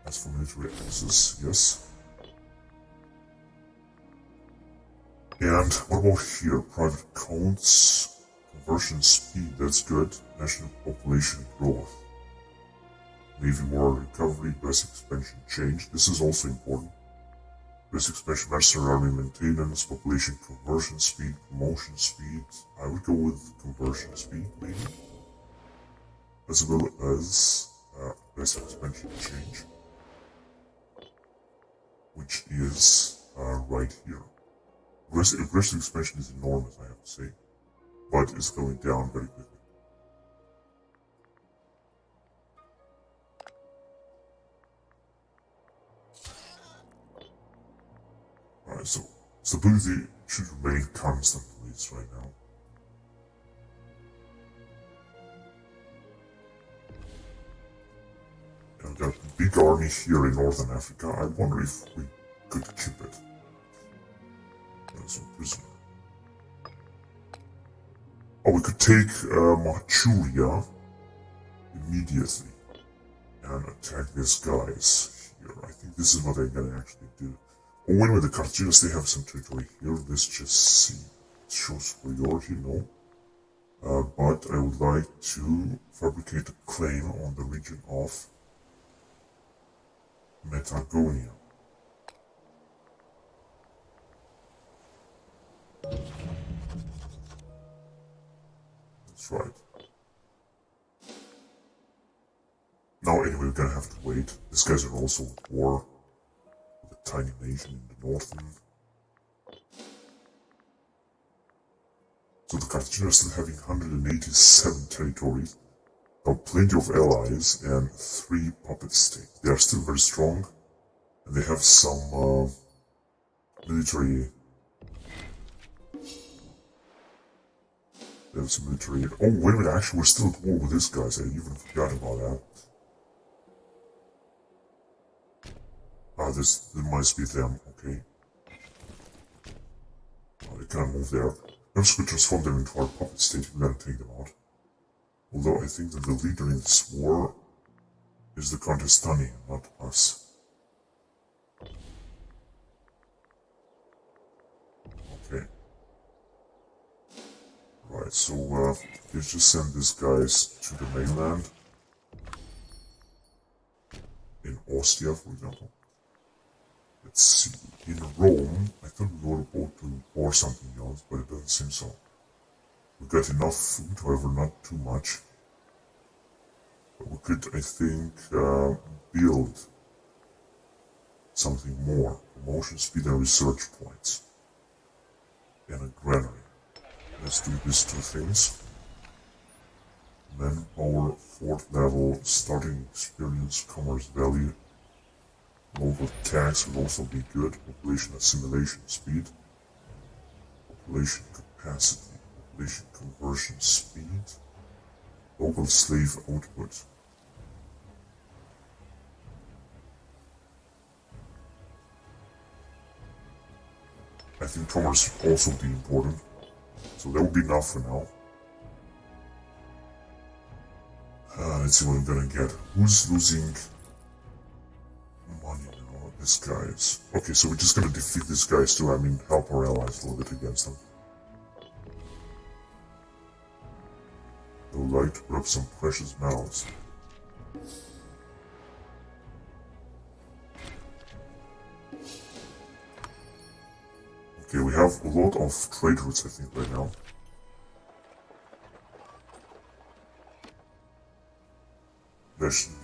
As for military access, yes. And what about here? Private counts, conversion speed, that's good. National population growth. Navy war recovery, basic expansion change. This is also important. Basic expansion, mercenary army maintenance, population conversion speed, promotion speed. I would go with conversion speed, maybe. As well as basic expansion change, which is right here. Aggressive expansion is enormous, I have to say, but it's going down very quickly. Alright, so stability should remain constant at least right now. And we've got a big army here in Northern Africa. I wonder if we could keep it. As a prisoner. Oh, we could take Manchuria immediately and attack these guys here. I think this is what I'm gonna actually do. Oh, wait a minute, the Carthaginians, they have some territory here. Let's just see. It shows superiority, no. But I would like to fabricate a claim on the region of Metagonia. That's right. Now, anyway, we're gonna have to wait. These guys are also at war with a tiny nation in the northern. So the Carthaginians are still having 187 territories, now plenty of allies, and 3 puppet states. They are still very strong, and they have some military. They have some military. Oh, wait a minute, actually, we're still at war with these guys. I even forgot about that. Ah, this must be them, okay. Oh, they can't move there. I'm just going to transform them into our puppet state. We're going to take them out. Although I think that the leader in this war is the Contestani, not us. Okay. Right, so let's just send these guys to the mainland. In Austria, for example. Let's see. In Rome, I thought we were about to import something else, but it doesn't seem so. We got enough food, however, not too much. But we could, I think, build something more. Promotion, speed, and research points. And a granary. Let's do these two things. Manpower, 4th level, starting experience, commerce value. Local tax would also be good. Population assimilation speed. Population capacity. Population conversion speed. Local slave output. I think commerce would also be important. So that would be enough for now. Let's see what I'm gonna get. Who's losing money now? This guy is. Okay, so we're just gonna defeat these guys too. I mean, help our allies a little bit against them. They would like to grab some precious metals. Okay, we have a lot of trade routes, I think, right now.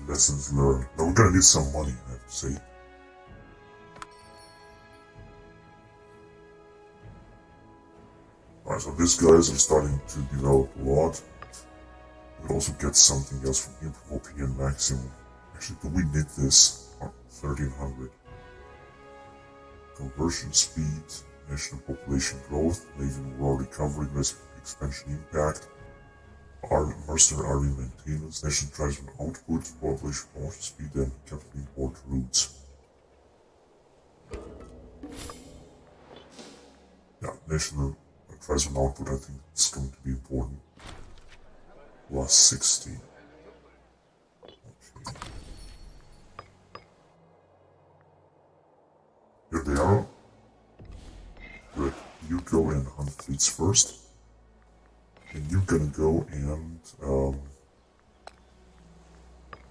Lessons learned. Now we're gonna need some money, I have to say. Alright, so these guys are starting to develop a lot. We'll also get something else from here, European maximum. Actually, do we need this? 1300. Conversion speed, national population growth, navy war recovery, expansion impact, mercenary army maintenance, national tribesman output, population promotion speed, and capital import routes. Yeah, national tribesman output, I think it's going to be important. Plus 60. Okay. Here they are. Good. You go and hunt fleets first. And you're gonna go and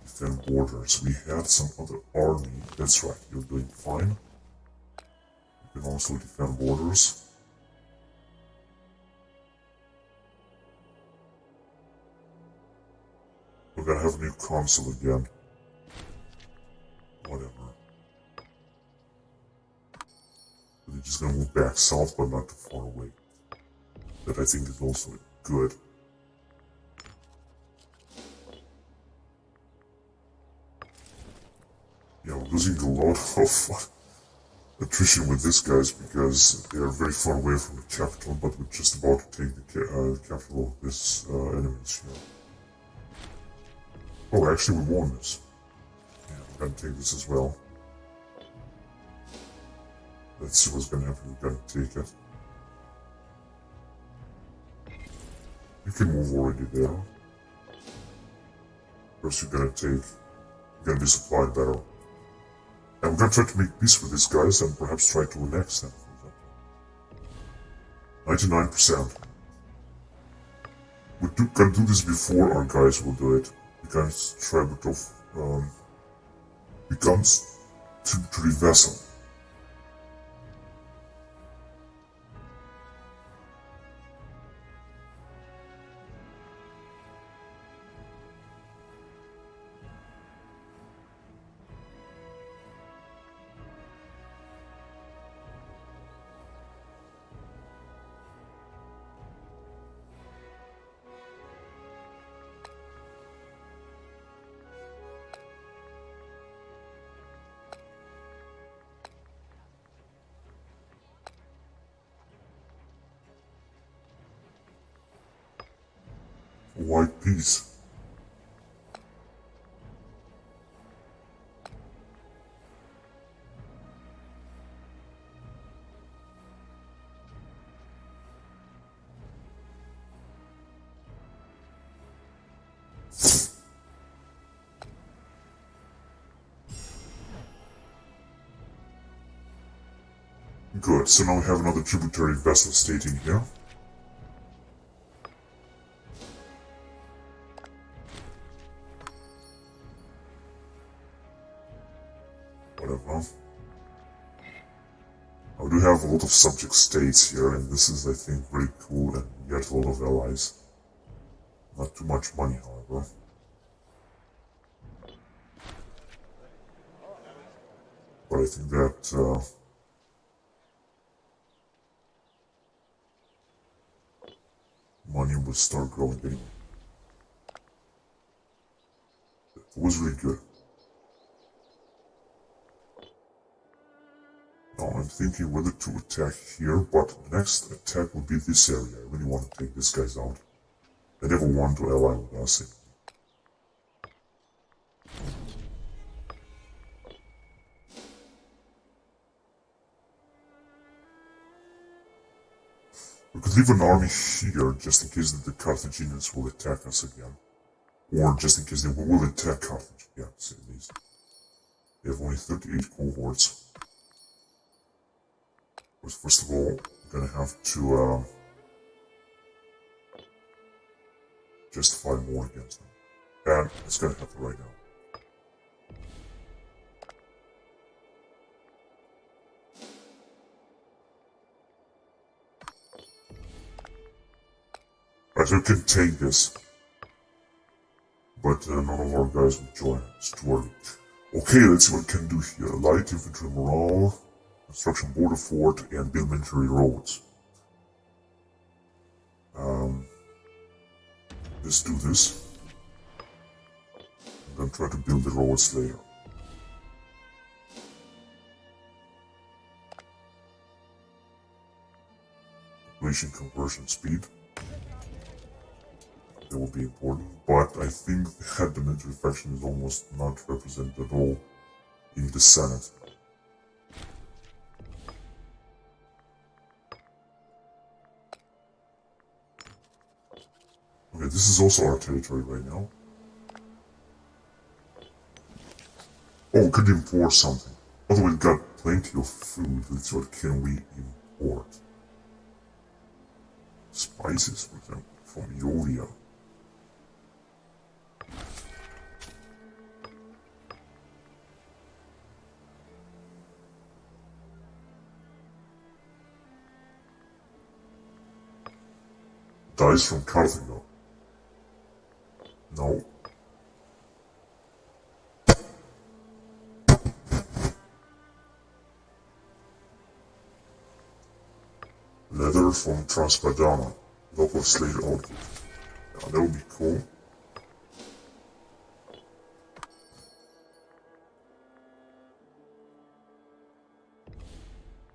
defend borders. We had some other army. That's right, you're doing fine. You can also defend borders. We're gonna have a new consul again. Whatever. They're just gonna move back south, but not too far away. That I think is also good. Yeah, we're losing a lot of attrition with these guys because they are very far away from the capital, but we're just about to take the capital of this enemies here. Oh, actually we won this. Yeah, we're gonna take this as well. Let's see what's gonna happen. We're gonna take it. You can move already there. First you're gonna be supplied better. And we're gonna try to make peace with these guys and perhaps try to annex them, for example. 99%. We can do this before our guys will do it. Because Trebutov becomes to the vessel. White peace. Good, so now we have another tributary vessel stating here. Whatever. I do have a lot of subject states here, and this is, I think, very cool, and we get a lot of allies. Not too much money, however. But I think that money will start growing anyway. It was really good. Now I'm thinking whether to attack here, but the next attack will be this area. I really want to take these guys out. They never want to ally with us. We could leave an army here just in case that the Carthaginians will attack us again. Or just in case they will attack Carthage again, say at least. They have only 38 cohorts. But first of all, we're gonna have to justify more against them. And it's gonna happen right now. Alright, so we can take this. But none of our guys will join. It's too early. Okay, let's see what we can do here. Light infantry morale, construction border fort, and build military roads. Let's do this. And then try to build the roads later. Population conversion speed. That will be important, but I think that the military faction is almost not represented at all in the Senate. Okay, this is also our territory right now. Oh, we could import something. Although we've got plenty of food, let's see what can we import. Spices, for example, from Iolia. Dice from Carthago. No. Leather from Transpadana. Local slave output. Yeah, that would be cool.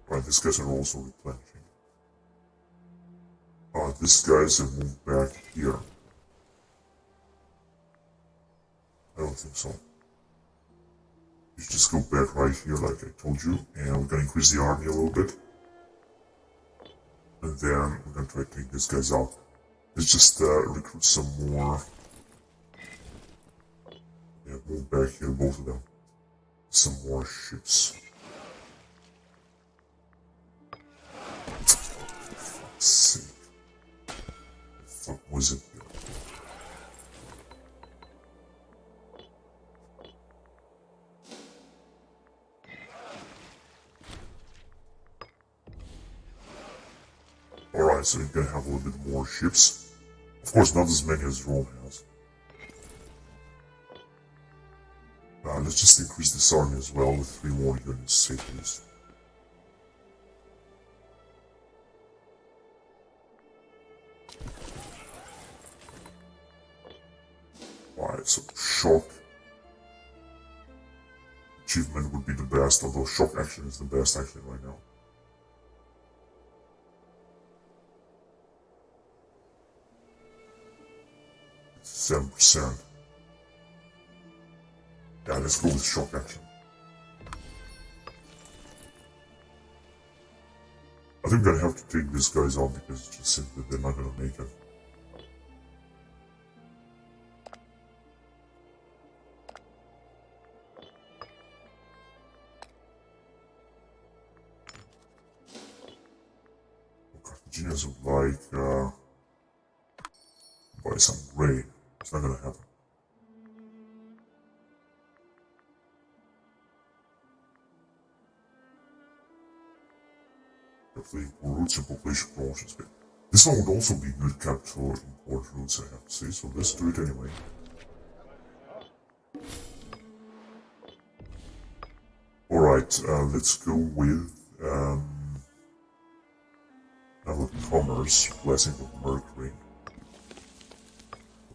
Right, these guys are also replenishing. These guys have moved back here. I don't think so. You just go back right here like I told you, and we're gonna increase the army a little bit. And then we're gonna try to take these guys out. Let's just recruit some more. Yeah, move back here, both of them. Some more ships. For fuck's sake. What the fuck was it here? Alright, so we're gonna have a little bit more ships. Of course, not as many as Rome has. Let's just increase this army as well with 3 more units, say please. Alright, so shock achievement would be the best, although shock action is the best actually right now. It's 7%. Yeah, let's go with shock action. I think I'm gonna have to take these guys out because it's just simply they're not gonna make it. Genius would like buy some grain. It's not gonna happen. Definitely roots and population promotions. This one would also be good capital import routes, I have to say, so let's do it anyway. Alright, let's go with commerce, blessing of Mercury.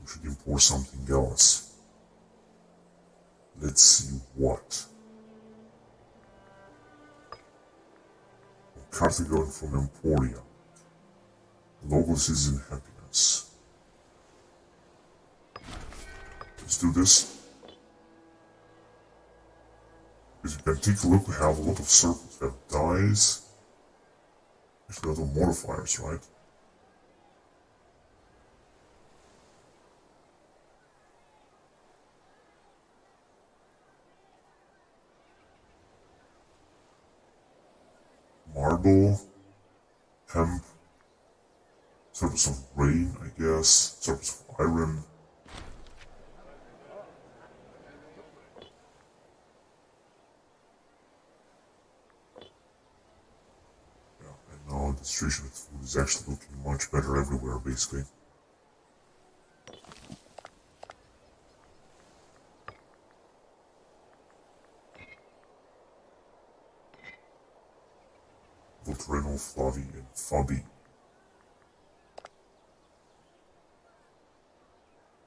We should import something else. Let's see what. Carthago from Emporia. Local citizen happiness. Let's do this. Because you can take a look, we have a lot of circles. We have dies. Actually, a lot of modifiers, right? Marble, hemp, surplus of grain, I guess, surplus of iron. Yeah, and now the situation with food is actually looking much better everywhere, basically. Voltreno, Flavi, and Fabi.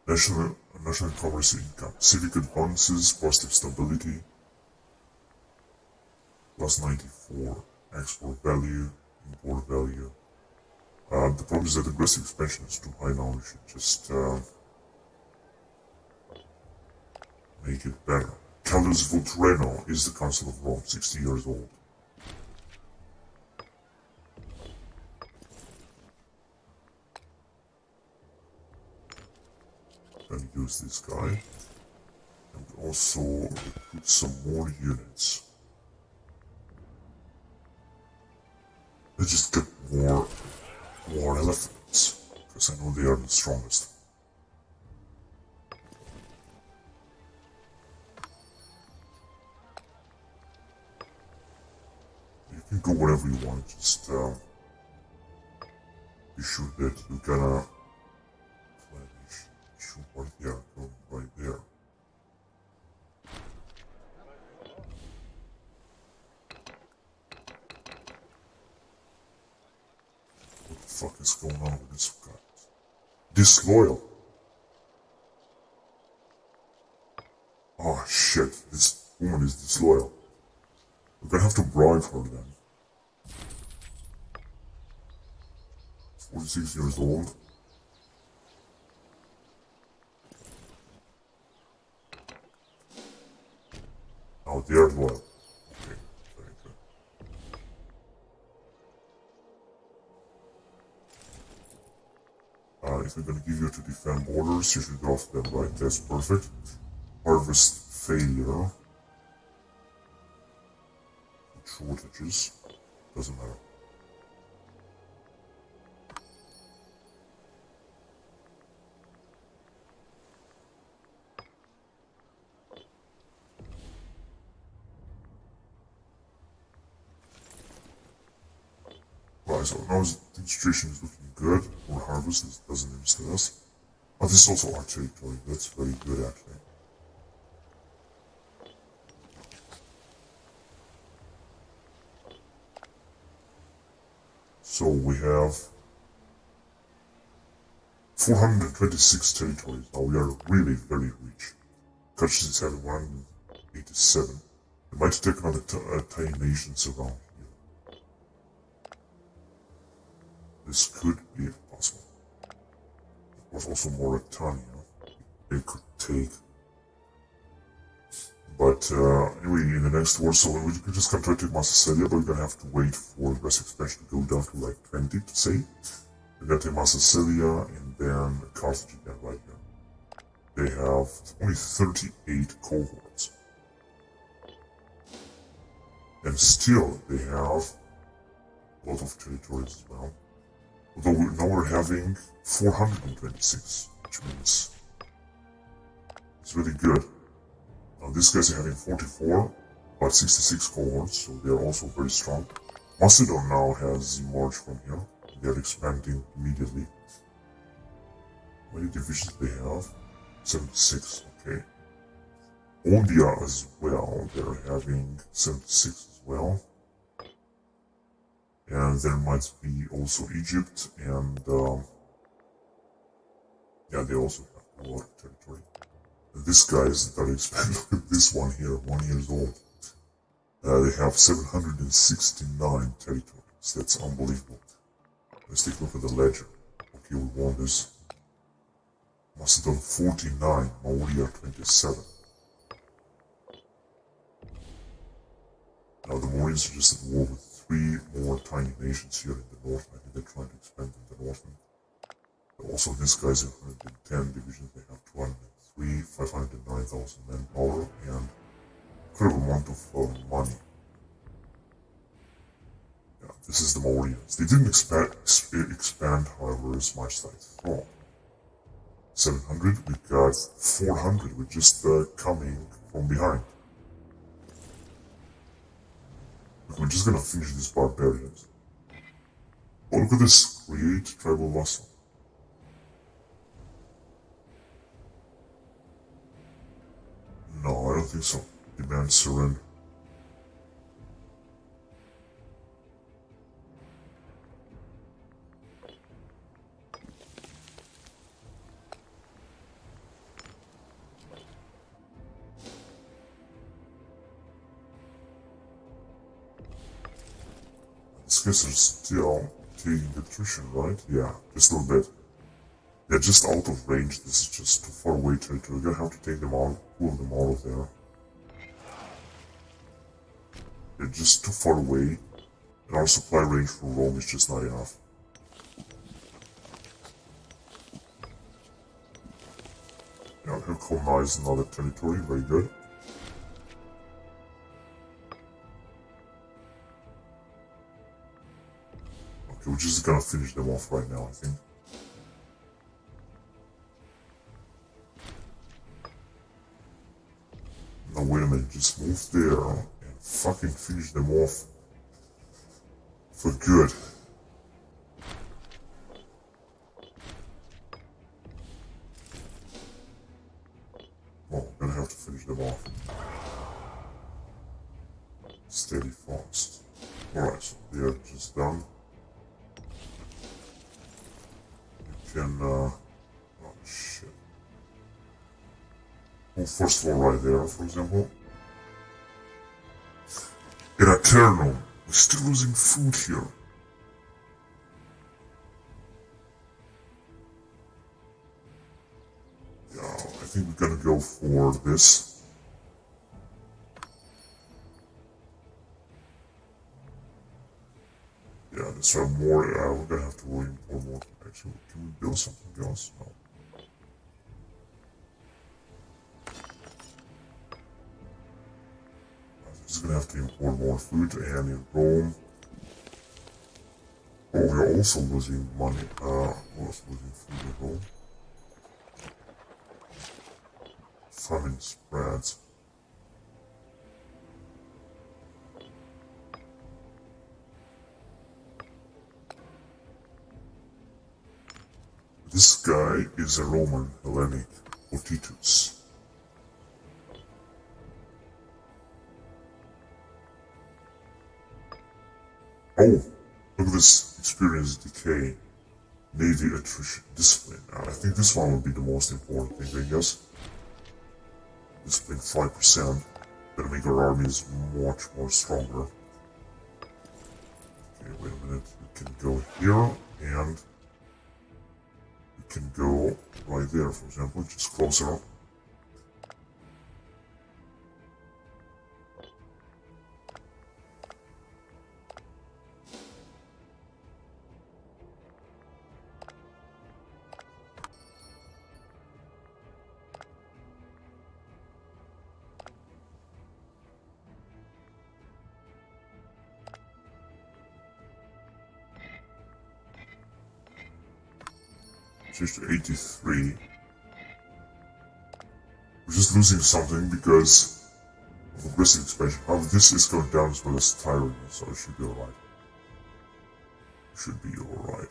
National commerce income. Civic advances, positive stability. Plus 94. Export value, import value. The problem is that aggressive expansion is too high now. We should just make it better. Callus Voltreno is the Council of Rome, 60 years old. And use this guy. And also recruit some more units. Let's just get more elephants, because I know they are the strongest. You can go wherever you want, just be sure that you gotta yeah, go right there. What the fuck is going on with this guy? Disloyal. Oh shit, this woman is disloyal. We're gonna have to bribe her then. 46 years old. Oh, they are loyal. Okay, very good. If they're gonna give you to defend borders, you should go after them, right? That's perfect. Harvest failure. Shortages. Doesn't matter. Right, so now the situation is looking good for harvest. This doesn't interest us. Oh, this is also our territory. That's very good, actually. So we have 426 territories. Now we are really very rich. Countries is having 187. It might take another 10 nations around here. This could be possible. There was also Mauritania. They could take. But anyway, in the next war, so we could just come try to take Massacelia, but we're gonna have to wait for the rest expansion to go down to like 20, to say. We're gonna take Massacelia and then Carthage again right here. They have only 38 cohorts. And still, they have a lot of territories as well. Although now we're having 426, which means it's really good. Now these guys are having 44, but 66 cohorts, so they're also very strong. Macedon now has emerged from here. They're expanding immediately. How many divisions they have? 76, okay. Ondia as well, they're having 76 as well. And there might be also Egypt and yeah, they also have a lot of territory. And this guy is that expand. Look at this one here, 1 year old. They have 769 territories. That's unbelievable. Let's take a look at the ledger. Okay, we won this. Macedon 49, Maurya 27. Now the Mauryaans are just at war with 3 more tiny nations here in the north. I think they're trying to expand in the north. Also, these guys have 110 divisions. They have 203, 509,000 manpower, and incredible amount of money. Yeah, this is the Mauryaans. They didn't expand, however, as much as I thought. 700, we got 400, we're just coming from behind. We're just gonna finish these barbarians. Oh, look at this, create tribal vassal. No, I don't think so. Demand surrender. These guys are still taking attrition, right? Yeah, just a little bit. They're just out of range. This is just too far away territory. We're gonna have to take them out, pull them out of there. They're just too far away. And our supply range for Rome is just not enough. Yeah, he'll colonize another territory. Very good. Okay, we're just gonna finish them off right now, I think. Now wait a minute, just move there and fucking finish them off for good. Well, we're gonna have to finish them off. Steady fast. Alright, so they're just done. You can, oh shit. Well, first of all, right there, for example. In Eternum, we're still losing food here. Yeah, I think we're gonna go for this. Yeah, this are more, we're gonna have to import more. Actually, can we build something else? No. Just gonna have to import more food, and in Rome. Oh, we're also losing money. We're also losing food in Rome. Famine spreads. This guy is a Roman Hellenic Otitus. Oh, look at this experience decay, navy attrition, discipline. I think this one would be the most important thing, I guess. Discipline 5%, gonna make our armies much more stronger. Okay, wait a minute, we can go here, and we can go right there, for example, just closer up. change to 83. We're just losing something because of aggressive expansion. However, this is going down as well as tyranny, so it should be alright. Should be alright.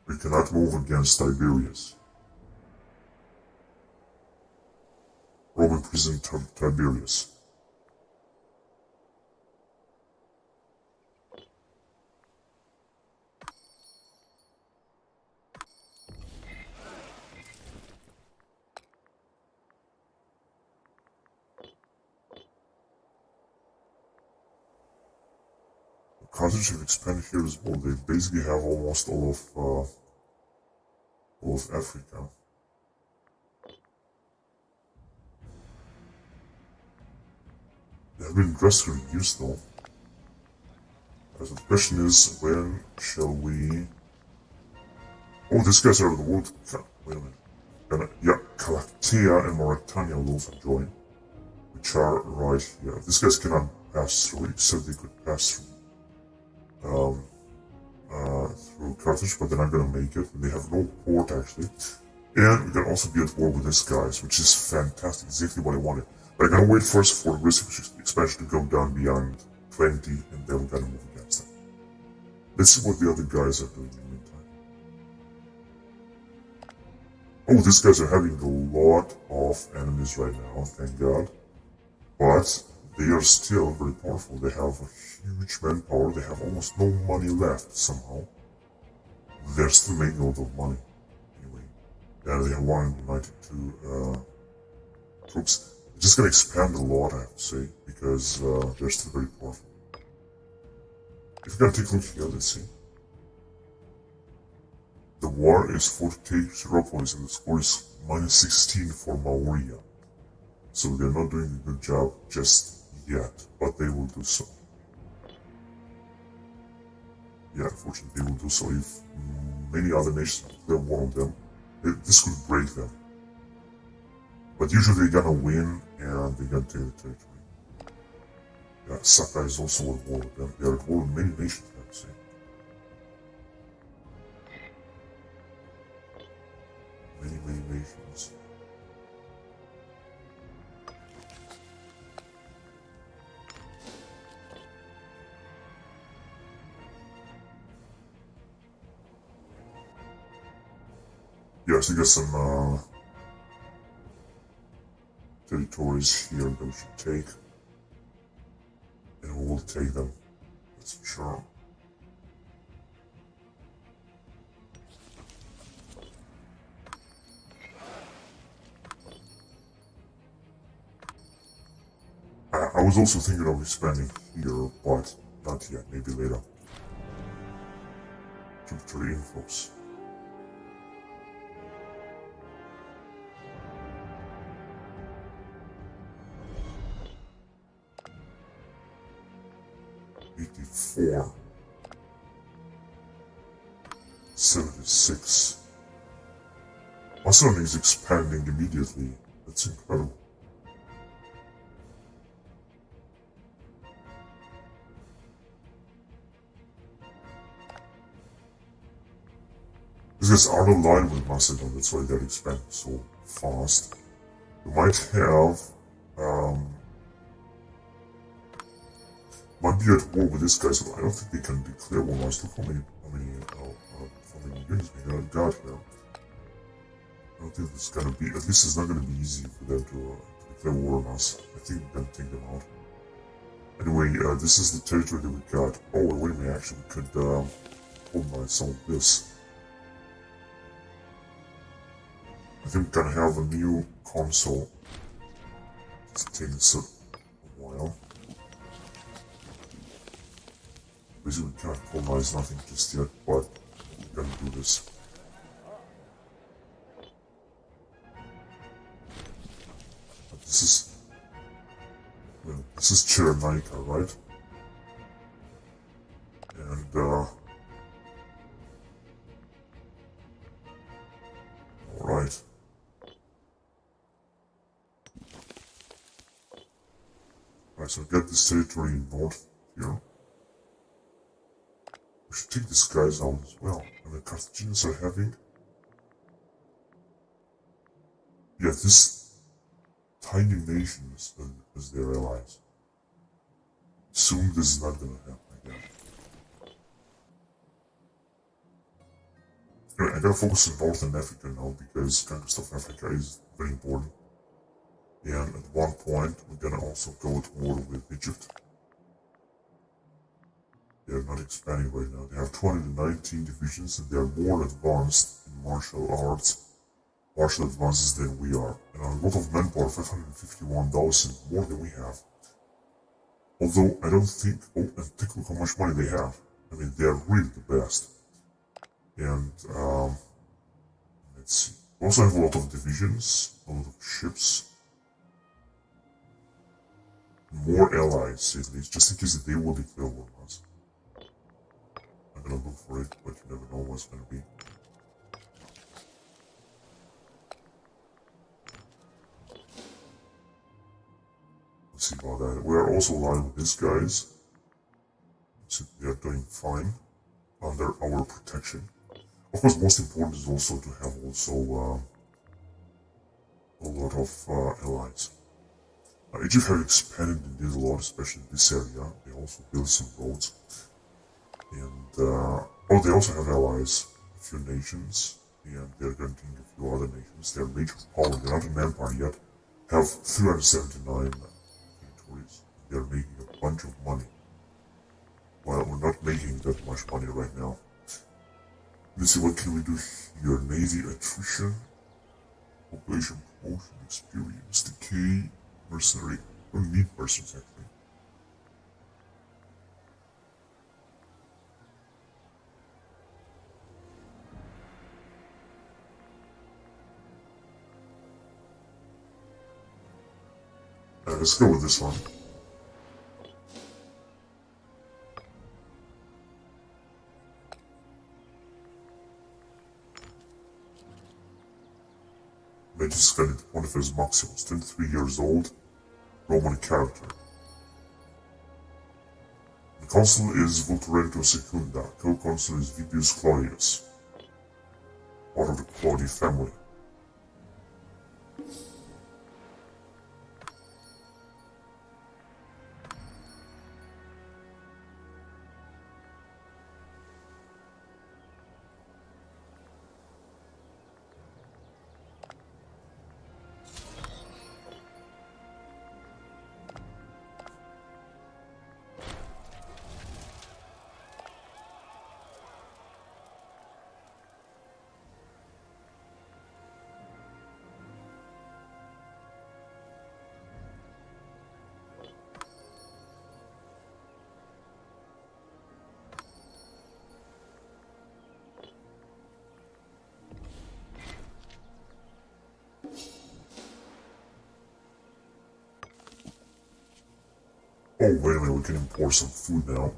We cannot move against Tiberius. Roman prison Tiberius. Carthage have expanded here as well. They basically have almost all of Africa. They have been drastically reduced though. So the question is, when shall we... Oh, these guys are the world... Wait a minute. Yeah, Calatea and Mauritania will also join, which are right here. These guys cannot pass through, except they could pass through Carthage, but they're not going to make it. They have no port actually, and we can also be at war with these guys, which is fantastic, exactly what I wanted. But I'm going to wait first for aggressive expansion to go down beyond 20, and then we're going to move against them. Let's see what the other guys are doing in the meantime. Oh, these guys are having a lot of enemies right now, thank God. But they are still very powerful. They have a huge manpower. They have almost no money left somehow. They're still making a lot of money. Anyway, yeah, they have 192 troops. They're just gonna expand a lot, I have to say, because they're still very powerful. If we're gonna take a look here, let's see. The war is for to take Seropolis, and the score is -16 for Mauria. So they're not doing a good job just yet, but they will do so. Yeah, unfortunately they will do so. If many other nations declare war on them, this could break them. But usually they're gonna win and they're gonna take the territory. Yeah, Sakai is also at war with them. They are at war with many nations, I have to say. Many nations. Yes, we got some territories here that we should take, and we will take them, that's for sure. I was also thinking of expanding here, but not yet, maybe later. Tributary inflows. '84, 76. Macedon is expanding immediately. That's incredible. These guys are aligned with Macedon, that's why they're expanding so fast. We might have might be at war with this guy, so I don't think they can declare war on us. Look how many units we got here. I don't think it's gonna be, at least it's not gonna be easy for them to declare war on us. I think we can take them out. Anyway, this is the territory that we got. Oh, wait a minute, actually, we could colonize some of this. I think we're gonna have a new console. It's taking us a while. Basically, we can't colonize nothing just yet, but we're gonna do this. But this is Chirenaika, right? And alright. Alright, so get this territory north here. We should take these guys out as well. And the Carthaginians are having... Yeah, this tiny nation as their allies. Soon this is not gonna happen again. Anyway, I gotta focus on Northern Africa now because conquest of Africa is very important. And at one point, we're gonna also go to war with Egypt. They're not expanding right now. They have 219 divisions and they are more advanced in martial advances than we are. And a lot of manpower, 551,000 more than we have. Although I don't think, oh, and take a look how much money they have. I mean, they are really the best. And, let's see. We also have a lot of divisions, a lot of ships. More allies, at least, just in case that they will declare war on us. I'm gonna look for it, but you never know what's gonna be. Let's see about that. We are also aligned with these guys. So they are doing fine under our protection. Of course, most important is also to have also a lot of allies. Egypt have expanded and did a lot, especially in this area. They also built some roads. And, oh, they also have allies, a few nations, and they're granting a few other nations. They're major power, they're not an empire yet, have 379 territories. They're making a bunch of money. Well, we're not making that much money right now. Let's see, what can we do here? Navy attrition, population promotion, experience, decay, mercenary. We don't need mercenaries actually. Let's go with this one. Magus Scanid Pontifex Maximus, 23 years old, Roman character. The consul is Volturento Secunda, co-consul is Vibius Claudius, part of the Claudi family. Oh, wait a minute, we can import some food now.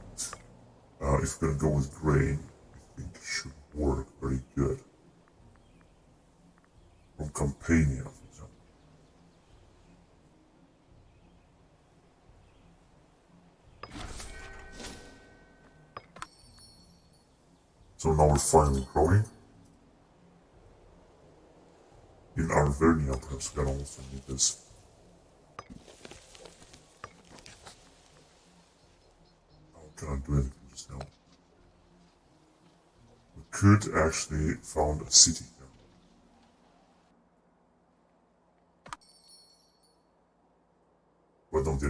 If we're gonna go with grain, I think it should work very good. From Campania, for example. So now we're finally growing. In Arvernia, perhaps we can also need this. Cannot do anything just now. We could actually found a city here. But no, they're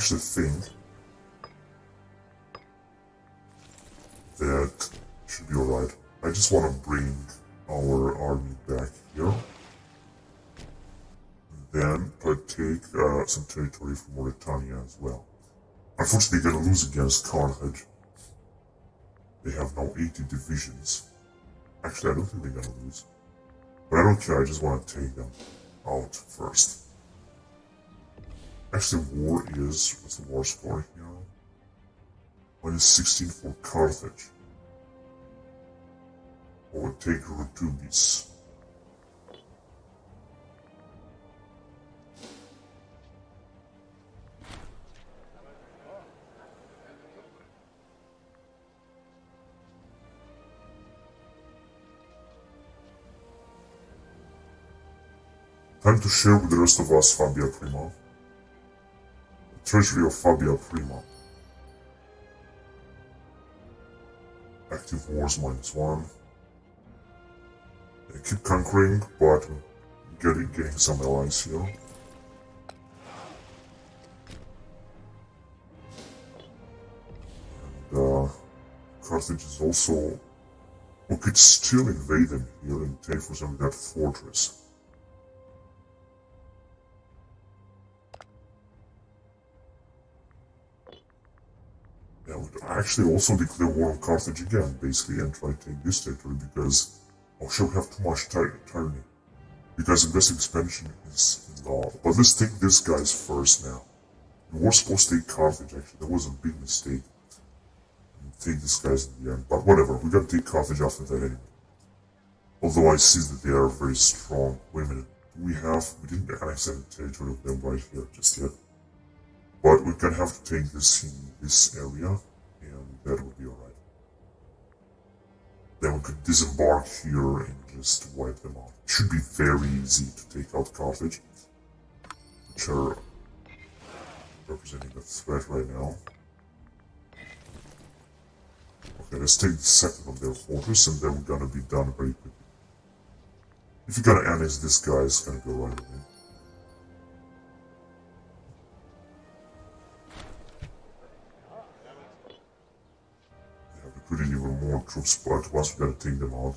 actually think that should be alright. I just want to bring our army back here. Then try to take some territory from Mauritania as well. Unfortunately, they're going to lose against Carthage. They have now 80 divisions. Actually, I don't think they're going to lose. But I don't care, I just want to take them out first. Actually, war is... what's the war score here? -16 for Carthage. Or take Rutubis. Time to share with the rest of us Fabia Prima. The treasury of Fabia Prima. Active wars -1. They keep conquering, but getting some allies here. And Carthage is also... we could still invade them here and take for some of that fortress. Yeah, we could actually also declare war on Carthage again, basically, and try to take this territory because... oh, sure, we have too much tyranny. Because aggressive expansion is law. But let's take these guys first now. We were supposed to take Carthage, actually. That was a big mistake. And take these guys in the end. But whatever, we're gonna take Carthage after that anyway. Although I see that they are very strong. Wait a minute. We didn't annex any territory of them right here just yet. But we're gonna have to take this in this area. And that would be alright. Then we could disembark here and just wipe them out. It should be very easy to take out Carthage, which are representing a threat right now. Okay, let's take the second of their fortress and then we're gonna be done very quickly. If you're gonna annex this guy, it's gonna go right away. Recruiting even more troops, but once we gotta take them out,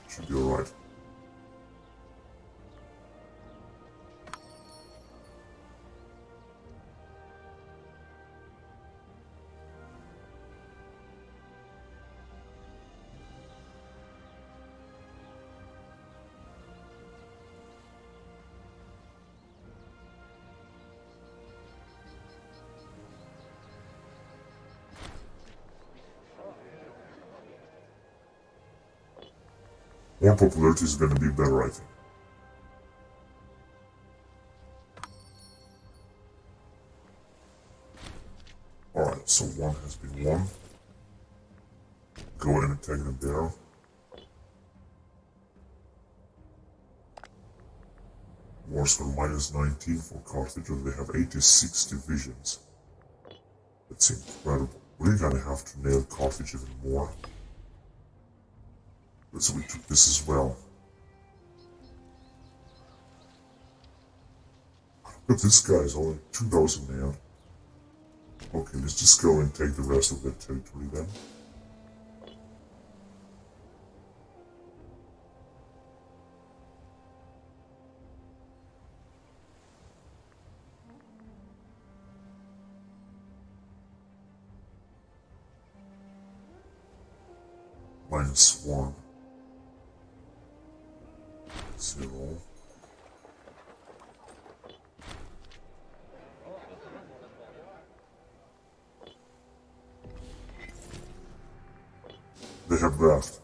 should be alright. More popularity is going to be better, I think. Alright, so one has been won. Go ahead and attack them there. War score -19 for Carthage, and they have 86 divisions. That's incredible. We're gonna have to nail Carthage even more. So we took this as well. Look at this guy, is only 2,000 man. Okay, let's just go and take the rest of that territory then. -1. 0. They have left.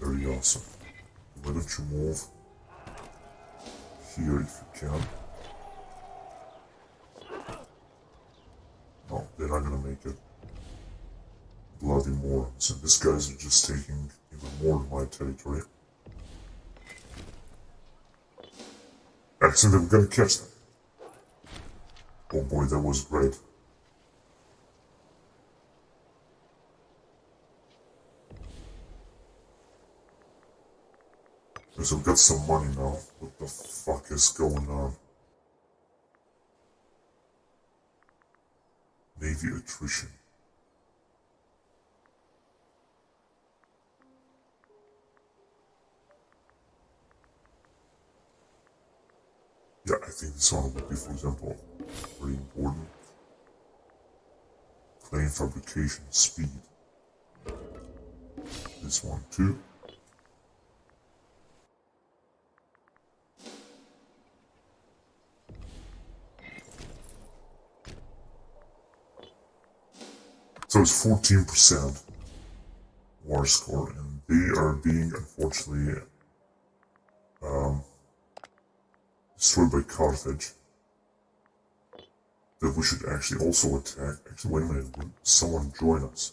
Very awesome. Why don't you move here if you can? No, they're not gonna make it. Bloody morons. And these guys are just taking even more of my territory. Actually, we're gonna catch them. Oh boy, that was great. So we've got some money now. What the fuck is going on? Navy attrition. Yeah, I think this one would be, for example, very important. Plane fabrication speed. This one too. So it's 14% war score, and they are being unfortunately destroyed by Carthage. That we should actually also attack. Actually, wait a minute, will someone join us?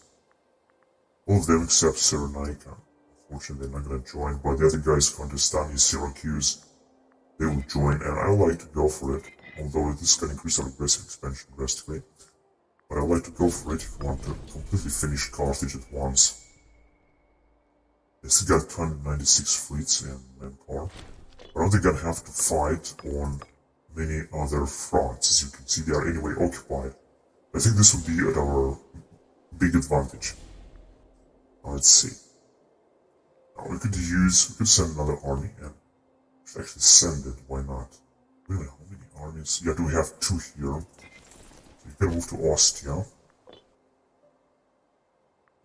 All of them except Cyrenaica. Unfortunately, they're not going to join, but the other guys, Contestani, Syracuse, they will join, and I would like to go for it, although this can increase our aggressive expansion drastically. But I would like to go for it if we want to completely finish Carthage at once. They still got 296 fleets and manpower. I don't think I'd have to fight on many other fronts. As you can see, they are anyway occupied. I think this would be at our big advantage. Now, let's see. Now we could send another army, and we should actually send it, why not? Wait a minute, how many armies? Yeah, do we have 2 here? So you can move to Ostia.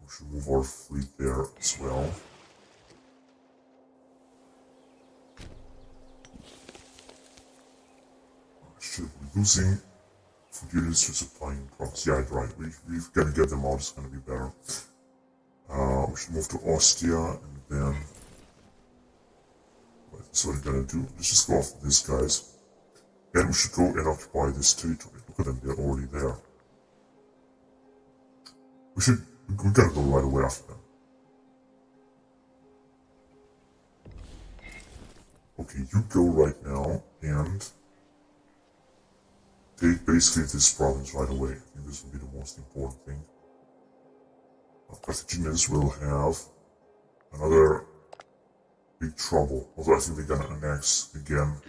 We should move our fleet there as well. Losing food units to supplying crops. Yeah, right. We've got to get them out. It's going to be better. We should move to Ostia, and then that's what we're going to do. Let's just go after these guys. And we should go and occupy this territory. Look at them, they're already there. We gotta go right away after them. Okay, you go right now and take basically this province right away. I think this will be the most important thing. Carthaginians will have another big trouble, although I think they're gonna annex again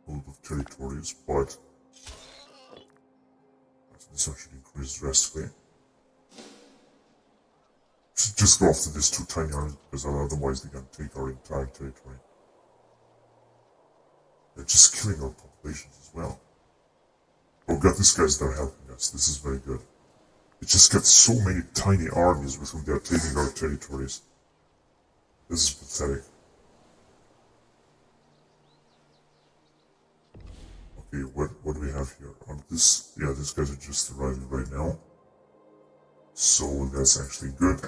a lot of territories, but this one should increase drastically. Should just go after these 2 tiny armies, because otherwise they're gonna take our entire territory. They're just killing our populations as well. Oh god, these guys are helping us. This is very good. It just got so many tiny armies with whom they're taking our territories. This is pathetic. Okay, what do we have here? These guys are just arriving right now. So that's actually good.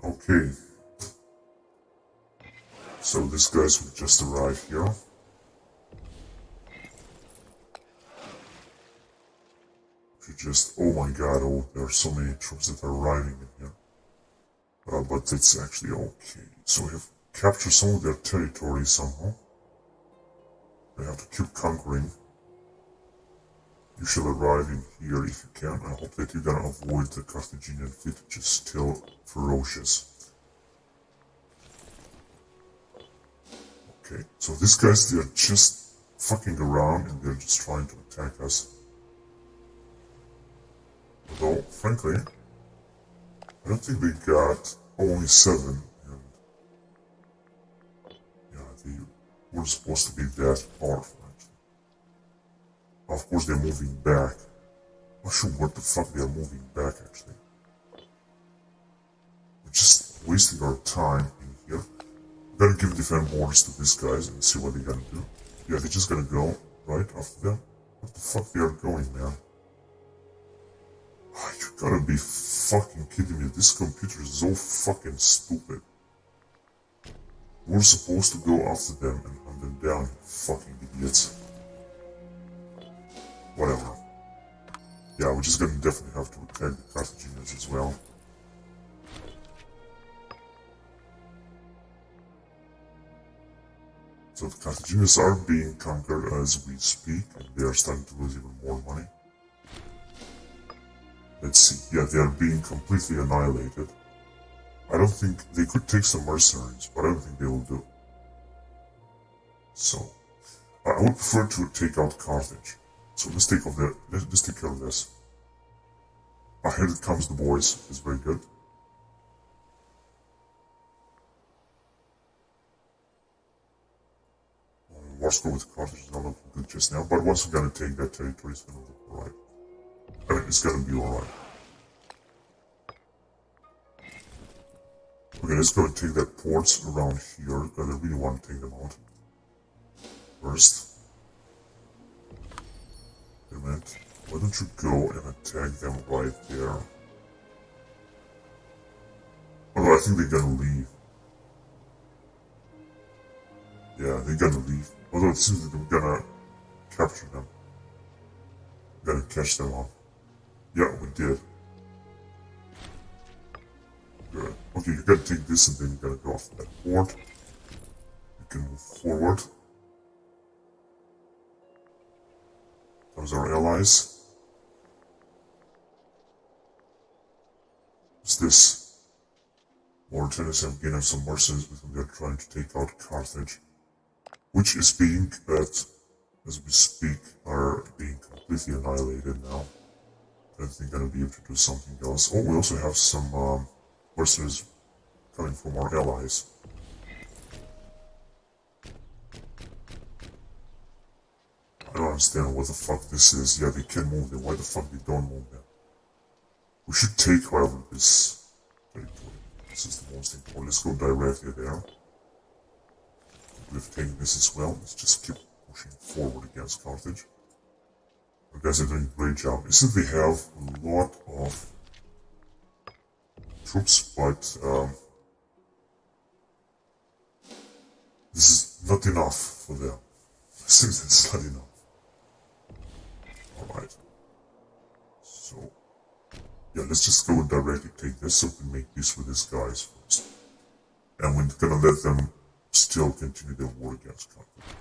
Okay. So these guys will just arrive here. Oh my god, there are so many troops that are arriving in here. But it's actually okay. So we have captured some of their territory somehow. We have to keep conquering. You shall arrive in here if you can. I hope that you're gonna avoid the Carthaginian fleet, which is still ferocious. Okay, so these guys, they are just fucking around and they're just trying to attack us. Although, frankly, I don't think they got only 7, and yeah, they were supposed to be that powerful, actually. Of course, they're moving back. I'm not sure what the fuck they are moving back, actually. We're just wasting our time in here. We're gonna give defend borders to these guys and see what they're gonna do. Yeah, they're just gonna go right after them. What the fuck they are going, man? Oh, you gotta be fucking kidding me. This computer is so fucking stupid. We're supposed to go after them and hunt them down, you fucking idiots. Whatever. Yeah, we're just gonna definitely have to attack the Carthaginians as well. So the Carthaginians are being conquered as we speak, and they are starting to lose even more money. Let's see, yeah, they are being completely annihilated. I don't think, they could take some mercenaries, but I don't think they will do. So, I would prefer to take out Carthage. So let's take care of this. Here comes the boys, it's very good. War score with Carthage is not looking good just now, but once we're gonna take that territory, it's gonna look alright. I mean, it's gonna be alright. Okay, let's go and take that ports around here, because I really want to take them out. First. Wait a minute. Why don't you go and attack them right there? Although I think they're gonna leave. Yeah, they're gonna leave. Although it seems that we're gonna capture them. We're gonna catch them up. Yeah, we did. Good. Okay, you gotta take this and then you gotta go off that port. You can move forward. Those are allies. What's this? Mauritanians have gained some mercenaries with whom they're trying to take out Carthage, which is being, as we speak, are being completely annihilated now. I don't think they're gonna be able to do something else. Oh, we also have some mercenaries coming from our allies. I don't understand what the fuck this is. Yeah, they can move them. Why the fuck they don't move them? We should take, however, this territory. This is the most important. Let's go directly there. We've taken this as well. Let's just keep pushing forward against Carthage. You guys are doing a great job. You see, they have a lot of troops, but this is not enough for them. I think that's not enough. Alright. So, yeah, let's just go and directly take this so we can make peace with these guys first. And we're gonna let them still continue their war against Carthage.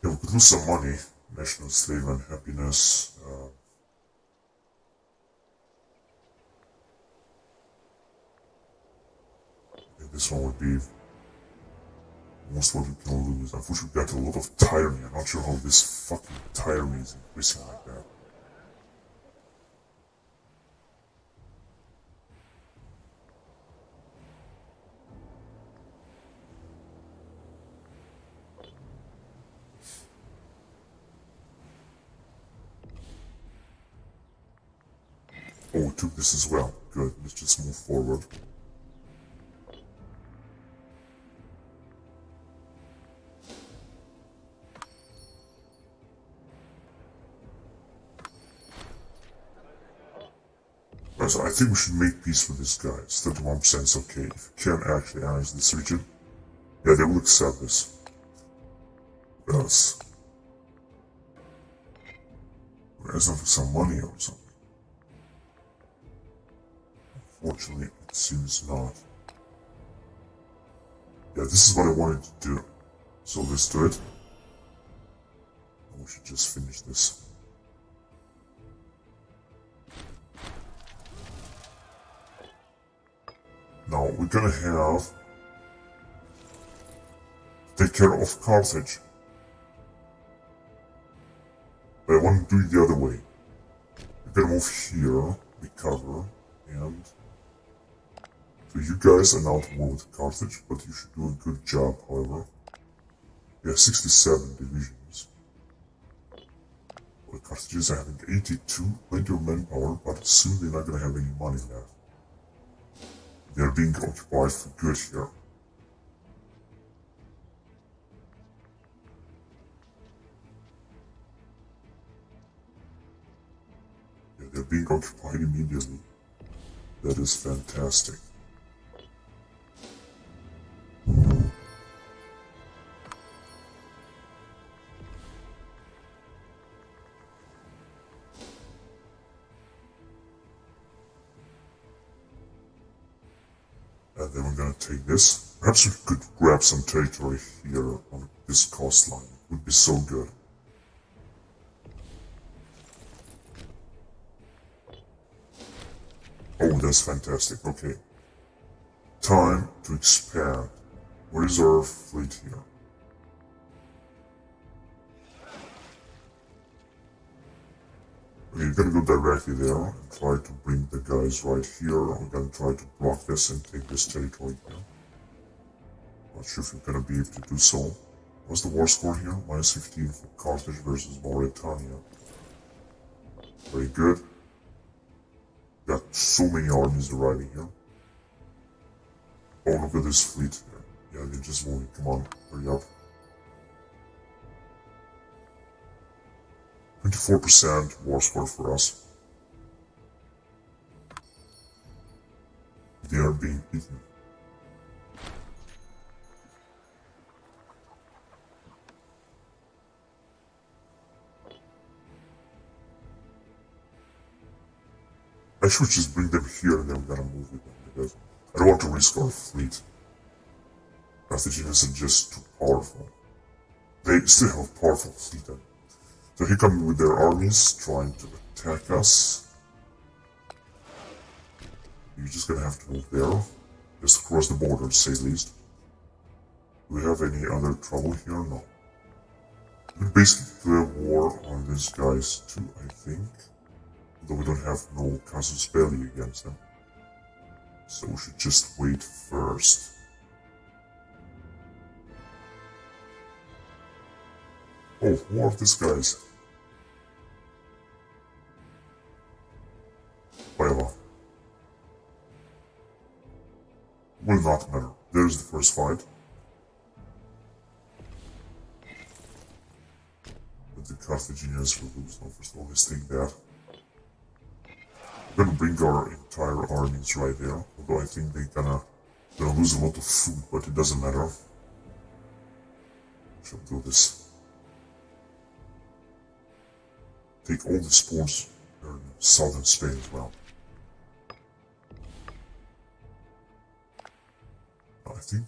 Yeah, we could lose some money. National slave and happiness. I think this one would be most what we can lose. Unfortunately, we got a lot of tyranny. I'm not sure how this fucking tyranny is increasing like that. Oh, we took this as well. Good, let's just move forward. Right, so I think we should make peace with this guy. 31% is okay. If you can actually annex this region, yeah, they will accept this. Because we're asking for some money or something. Unfortunately, it seems not. Yeah, this is what I wanted to do. So let's do it. And we should just finish this. Now, we're gonna have care of Carthage. But I want to do it the other way. We're gonna move here, recover, and so you guys are now to war with Carthage, but you should do a good job, however. We have 67 divisions. Well, the Carthaginians are having 82, plenty of manpower, but soon they're not gonna have any money left. They're being occupied for good here. Yeah, they're being occupied immediately. That is fantastic. And then we're gonna take this. Perhaps we could grab some territory here on this coastline. It would be so good. Oh, that's fantastic. Okay. Time to expand. Where is our fleet here? Okay, you're gonna go directly there and try to bring the guys right here. We're gonna try to block this and take this territory here. Not sure if you're gonna be able to do so. What's the war score here? Minus 15 for Carthage versus Mauritania. Very good. Got so many armies arriving here. Oh, look at this fleet here. Yeah, they're just moving. Come on, hurry up. 24% war score for us. They are being eaten. I should just bring them here and then we're gonna move with them because I don't want to risk our fleet. Carthaginians are just too powerful. They still have a powerful fleet then. So here come with their armies trying to attack us. You're just gonna have to move there. Just across the border to say the least. Do we have any other trouble here? No. We basically declare war on these guys too, I think. Though we don't have no casus belli against them. So we should just wait first. Oh, more of these guys. Whatever. Will not matter. There's the first fight. But the Carthaginians will lose. No, first of all, let's take that. We're gonna bring our entire armies right there. Although I think they're gonna lose a lot of food, but it doesn't matter. Shall do this. Take all the spores in southern Spain as well. I think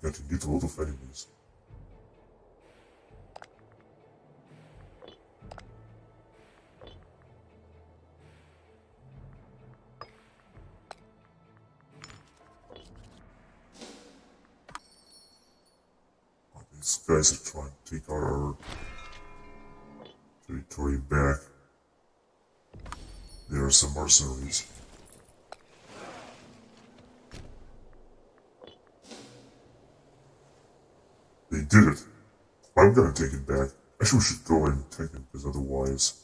that indeed a lot of enemies. These guys are trying to take our territory back. There are some mercenaries. They did it. I'm gonna take it back. Actually, we should go and take it because otherwise.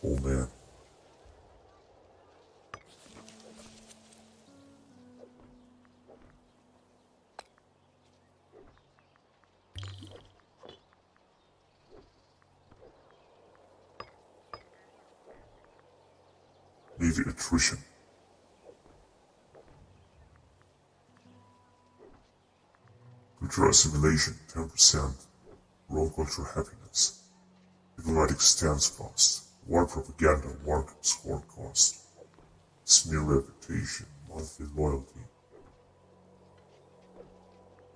Oh man. Navy attrition. Cultural assimilation, 10%. World cultural happiness. Diplomatic stance cost. War propaganda, war score cost. Smear reputation, monthly loyalty.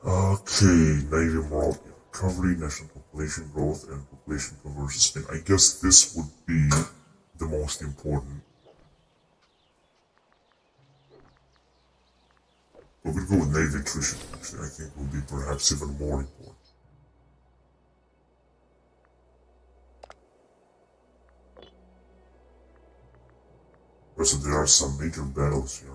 Okay, Navy moral recovery, national population growth, and population conversions. And I guess this would be the most important. But we'll go with Navy attrition, actually. I think will be perhaps even more important. So there are some major battles here.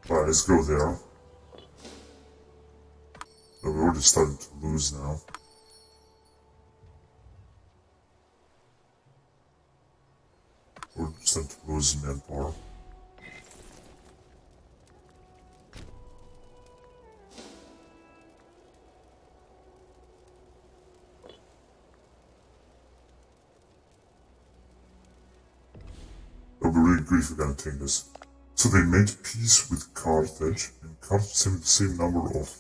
Alright, let's go there. So we're already starting to lose now. We're starting to lose manpower. I'll be really agree if we're gonna take this. So they made peace with Carthage, and Carthage had the same number of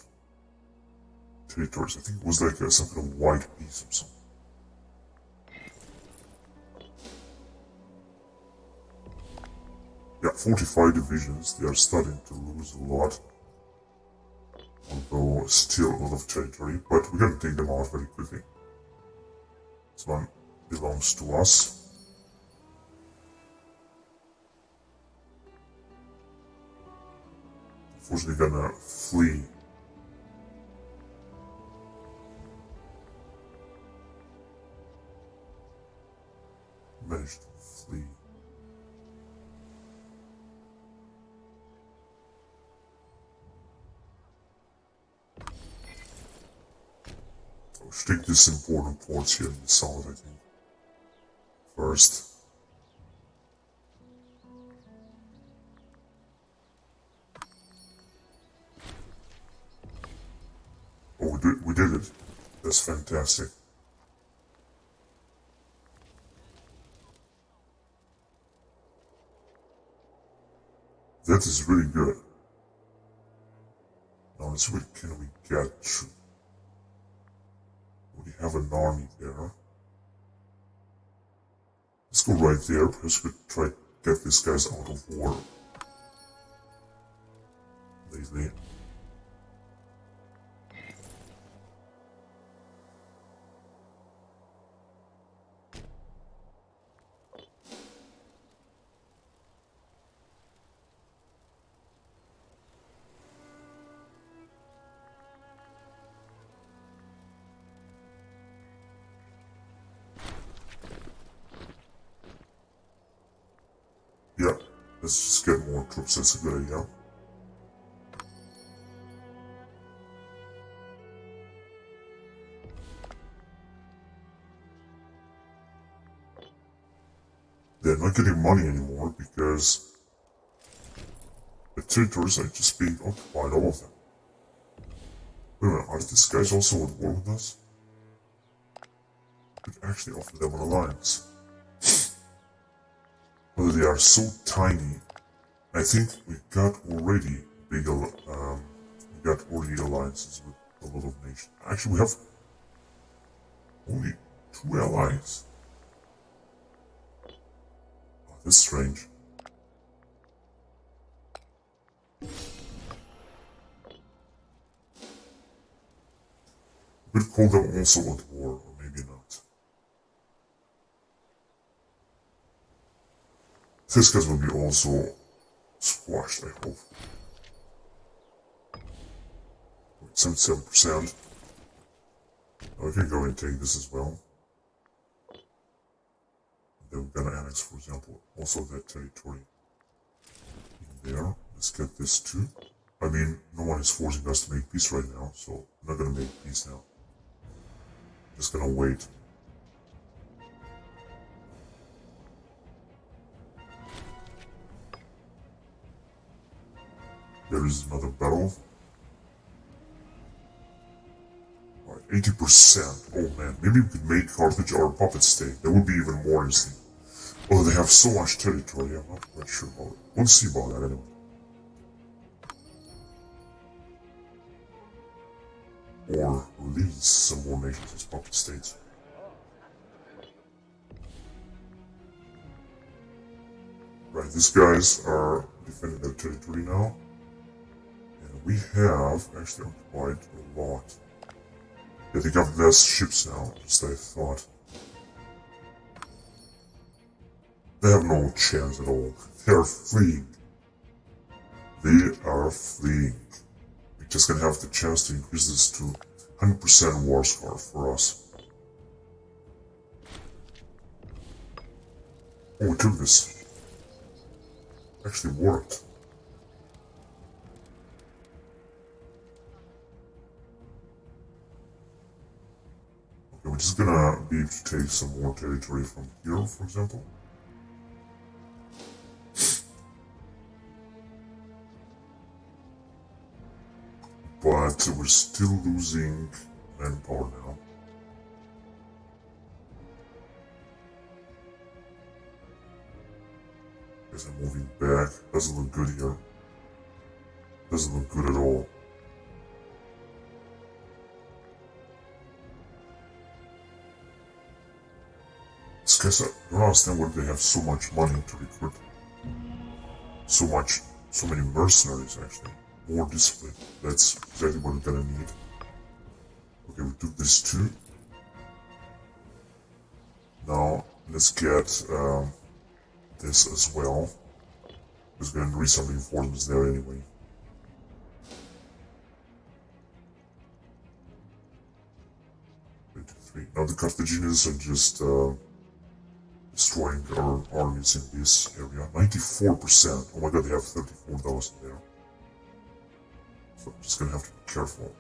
territories. I think it was like some kind of white peace or something. Yeah, 45 divisions. They are starting to lose a lot. Although still a lot of territory, but we're gonna take them out very quickly. This one belongs to us. Unfortunately, gonna flee. Managed to flee. I should take these important ports here in the south, I think. First. Oh, we did it. That's fantastic. That is really good. Now let's see what can we get to. We have an army there. Let's go right there, because we could try to get these guys out of war. Lately. Yeah, let's just get more troops, that's a good idea. They're not getting money anymore because the territories are just being occupied, all of them. Wait a minute, are these guys also at war with us? We could actually offer them an alliance. But they are so tiny. I think we got already alliances with a lot of nations. Actually, we have only 2 allies. Oh, that's strange. We could call them also at war, or maybe not. These guys will be also squashed, I hope. 77%. I can go and take this as well. Then we're gonna annex, for example, also that territory in there. Let's get this too. I mean, no one is forcing us to make peace right now, so I'm not gonna make peace now. Just gonna wait. is another battle. Alright, 80%. Oh man, maybe we could make Carthage our puppet state. That would be even more interesting. Oh, they have so much territory, I'm not quite sure about it. We'll see about that anyway. Or release some more nations as puppet states. Right, these guys are defending their territory now. And we have actually occupied a lot. Yeah, they got less ships now, just as I thought. They have no chance at all. They are fleeing. They are fleeing. We're just gonna have the chance to increase this to 100% war score for us. Oh, we took this. Actually worked. Okay, we're just gonna be able to take some more territory from here, for example. But we're still losing manpower now. Guess I'm moving back. Doesn't look good here. Doesn't look good at all. These guys, I don't understand why they have so much money to recruit. So many mercenaries actually. More discipline. That's exactly what we're gonna need. Okay, we took this too. Now, let's get this as well. There's gonna be some reinforcements there anyway. Now the Carthaginians are just destroying our armies in this area. 94%. Oh my god, they have 34,000 there. So I'm just gonna have to be careful.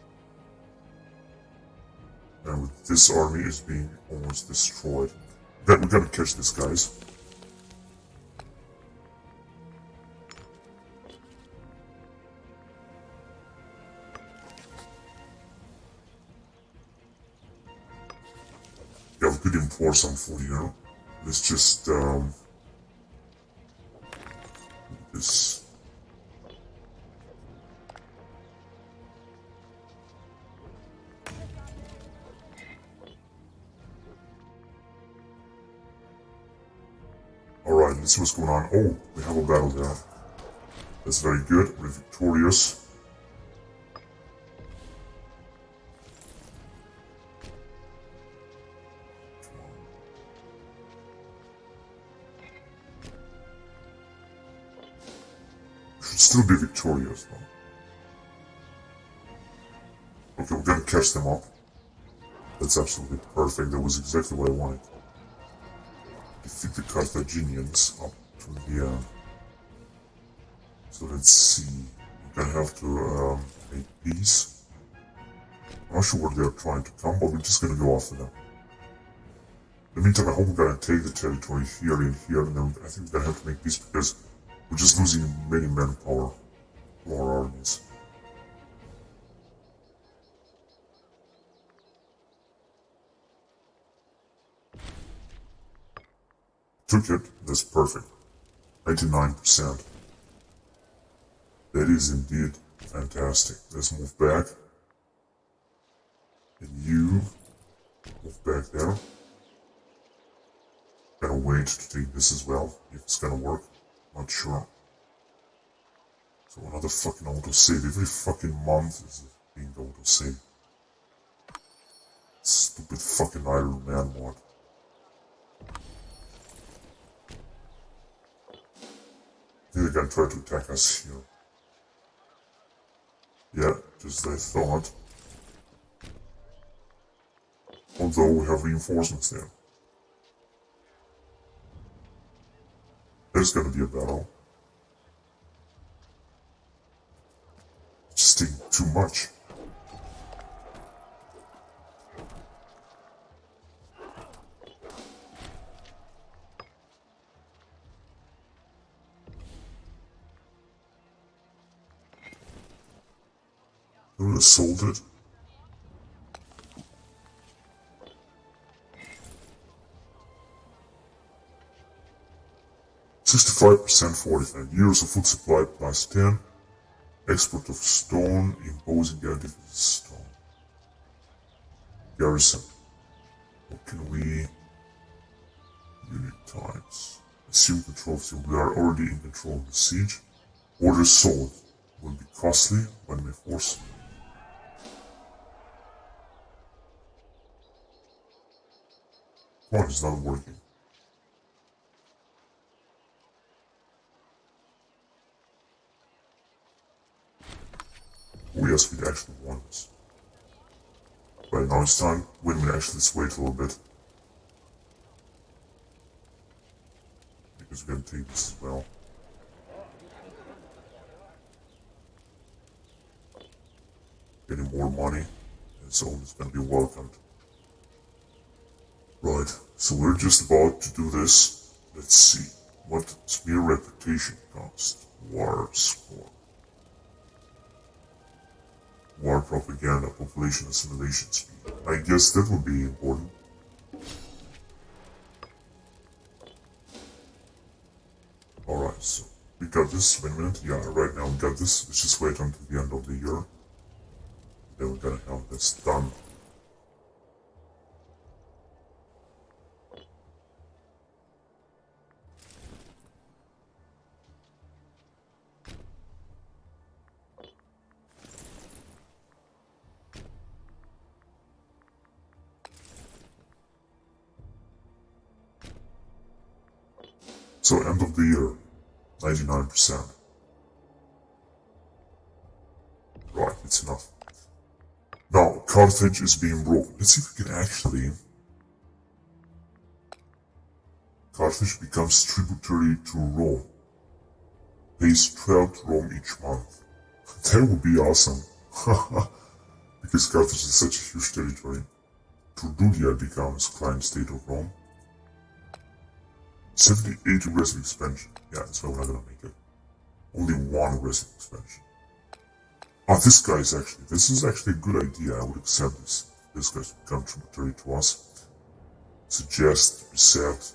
And with this army is being almost destroyed. We gotta catch these guys. Yeah, we could import some food here. Let's just this. Alright, let's see what's going on. Oh, we have a battle there. That's very good. We're victorious. We should still be victorious though. Okay, we're gonna catch them up. That's absolutely perfect. That was exactly what I wanted. Defeat the Carthaginians up to the end. So let's see. We're gonna have to make peace. I'm not sure where they're trying to come, but we're just gonna go after them. In the meantime, I hope we're gonna take the territory here and here, and then I think we're gonna have to make peace because we're just losing many manpower to our armies. Took it. That's perfect. 99%. That is indeed fantastic. Let's move back. And you move back there. Gotta wait to take this as well, if it's gonna work. Not sure. So another fucking autosave. Every fucking month is being autosave. Stupid fucking Iron Man mod. I think they're gonna try to attack us here. Yeah, just as I thought. Although we have reinforcements there. There's gonna be a battle. It's just taking too much. sold it. %65% 45 years of food supply plus 10. Export of stone, imposing guarantee for stone. Garrison. What can we... Unit types. Assume control of the... We are already in control of the siege. Order sold. Will be costly when we force. One is not working. Oh yes, we actually won this. Right, now it's time. Wait a minute, actually, let's wait a little bit. Because we're gonna take this as well. Getting more money, and so it's gonna be welcomed. Right, so we're just about to do this. Let's see. What mere reputation cost? War score. War propaganda, population assimilation speed. I guess that would be important. Alright, so we got this. Wait a minute. Yeah, right now we got this. Let's just wait until the end of the year. Then we're gonna have this done. So end of the year, 99%. Right, it's enough. Now, Carthage is being broken. Let's see if we can actually... Carthage becomes tributary to Rome. Pays 12 to Rome each month. That would be awesome. Because Carthage is such a huge territory. Turdulia becomes client state of Rome. 78 aggressive expansion. Yeah, that's why we're not gonna make it. Only one aggressive expansion. This is actually a good idea. I would accept this. This guy's become tributary to us. Suggest, reset.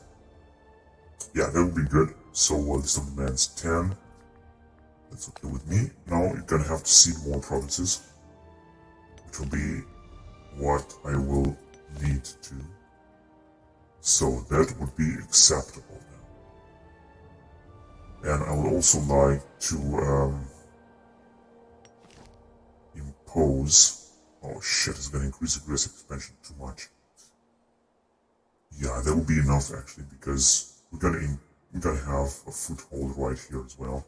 Yeah, that would be good. So, list of demands 10. That's okay with me. Now, you're gonna have to cede more provinces. Which will be what I will need to. So, that would be acceptable now. And I would also like to, impose... Oh shit, it's gonna increase aggressive expansion too much. Yeah, that will be enough actually, because we're gonna have a foothold right here as well.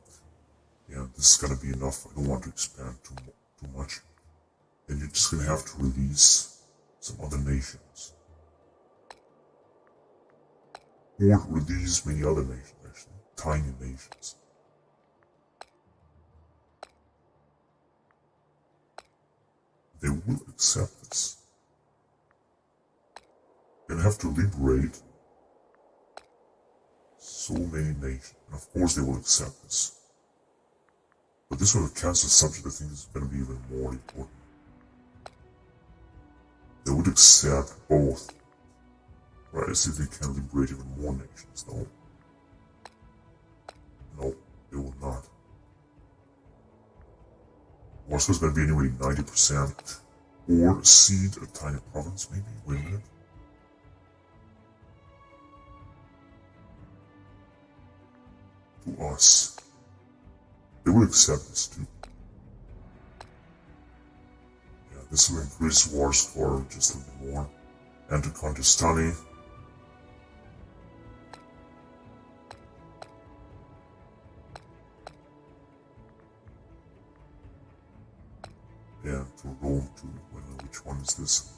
And this is gonna be enough. I don't want to expand too much. And you're just gonna have to release some other nations. Or release many other nations actually. Tiny nations. They will accept this. You're gonna have to liberate so many nations. And of course they will accept this. But this sort of cancer subject I think is gonna be even more important. They would accept both. Right, let's see if they can liberate even more nations. No. No, they will not. Moscow's gonna be anyway 90%. Or cede a tiny province, maybe? Wait a minute. To us. They will accept this too. Yeah, this will increase war score just a little bit more. And to Contestani. Yeah, to Rome too. Wait a minute, which one is this?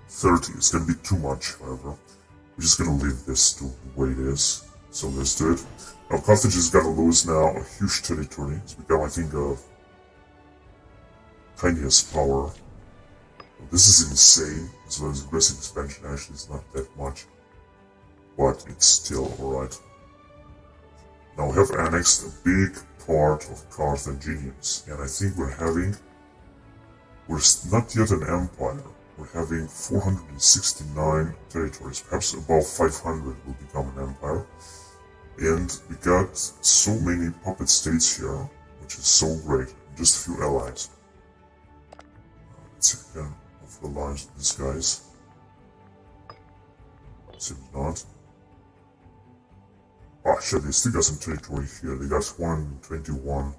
$30. It's gonna be too much, however. We're just gonna leave this to the way it is. So let's do it. Now Carthage is gonna lose now a huge territory. It's become, I think, a tiniest power. This is insane, as well as aggressive expansion actually is not that much. But it's still alright. Now we have annexed a big part of Carthaginians, and I think we're not yet an empire. We're having 469 territories, perhaps above 500 will become an empire. And we got so many puppet states here, which is so great, just a few allies. Let's see if we can offer alliance with these guys. Seems not. Ah shit, they still got some territory here. They got 121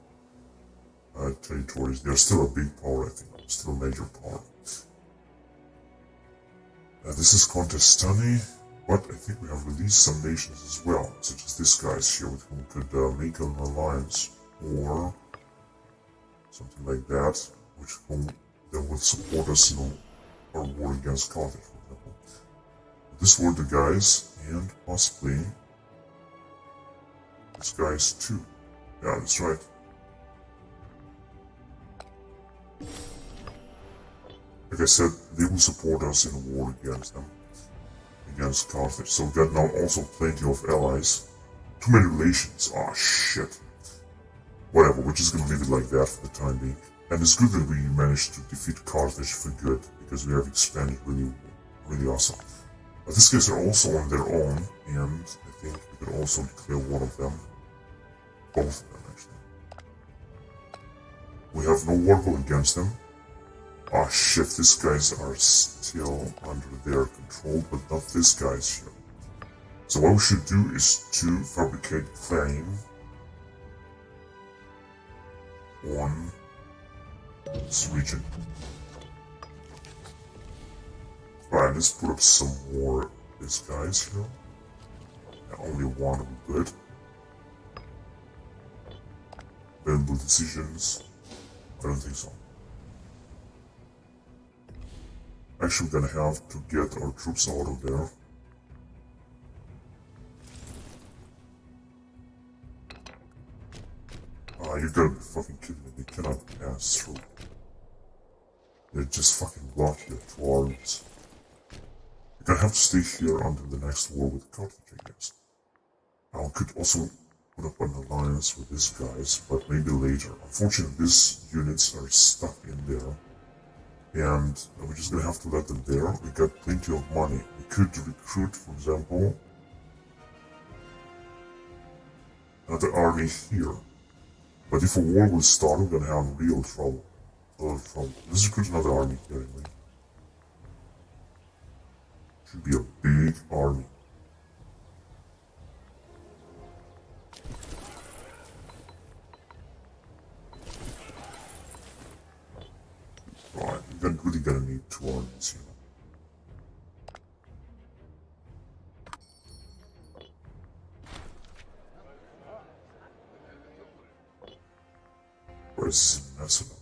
territories. They're still a big power, I think. Still a major power. This is Contestani, but I think we have released some nations as well, such as this guys here with whom we could make an alliance, or something like that, which that will support us in our war against Carthage, for example. This were the guys, and possibly these guys too. Yeah, that's right. Like I said, they will support us in a war against them, against Carthage. So we got now also plenty of allies. Too many relations. Ah, shit. Whatever, we're just gonna leave it like that for the time being. And it's good that we managed to defeat Carthage for good, because we have expanded really, really awesome. But these guys are also on their own, and I think we could also declare one of them. Both of them, actually. We have no war against them. Ah shit, these guys are still under their control, but not these guys here. So what we should do is to fabricate claim on this region. Alright, let's put up some more these guys here. Only one will be good. Available decisions? I don't think so. Actually, we're gonna have to get our troops out of there. Ah, you gotta be fucking kidding me. They cannot pass through. They're just fucking blocked here, 2 armies. We're gonna have to stay here until the next war with Carthage, I guess. Now, we could also put up an alliance with these guys, but maybe later. Unfortunately, these units are stuck in there. And we're just gonna have to let them there. We got plenty of money. We could recruit, for example, another army here. But if a war will start, we're gonna have real trouble. A lot of trouble. Let's recruit another army here anyway. Should be a big army. Right, we're really gonna need 2 armies here. Where's Macedon?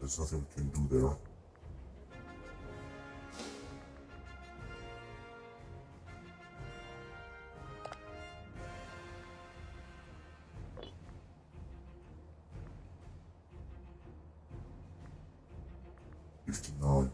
There's nothing we can do there. $59.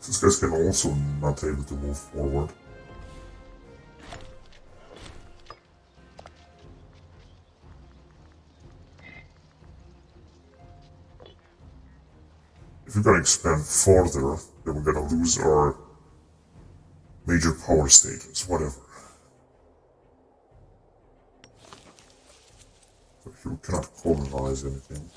These guys can also not able to move forward. If we're gonna expand farther, then we're gonna lose our major power status, whatever. So here we cannot colonize anything.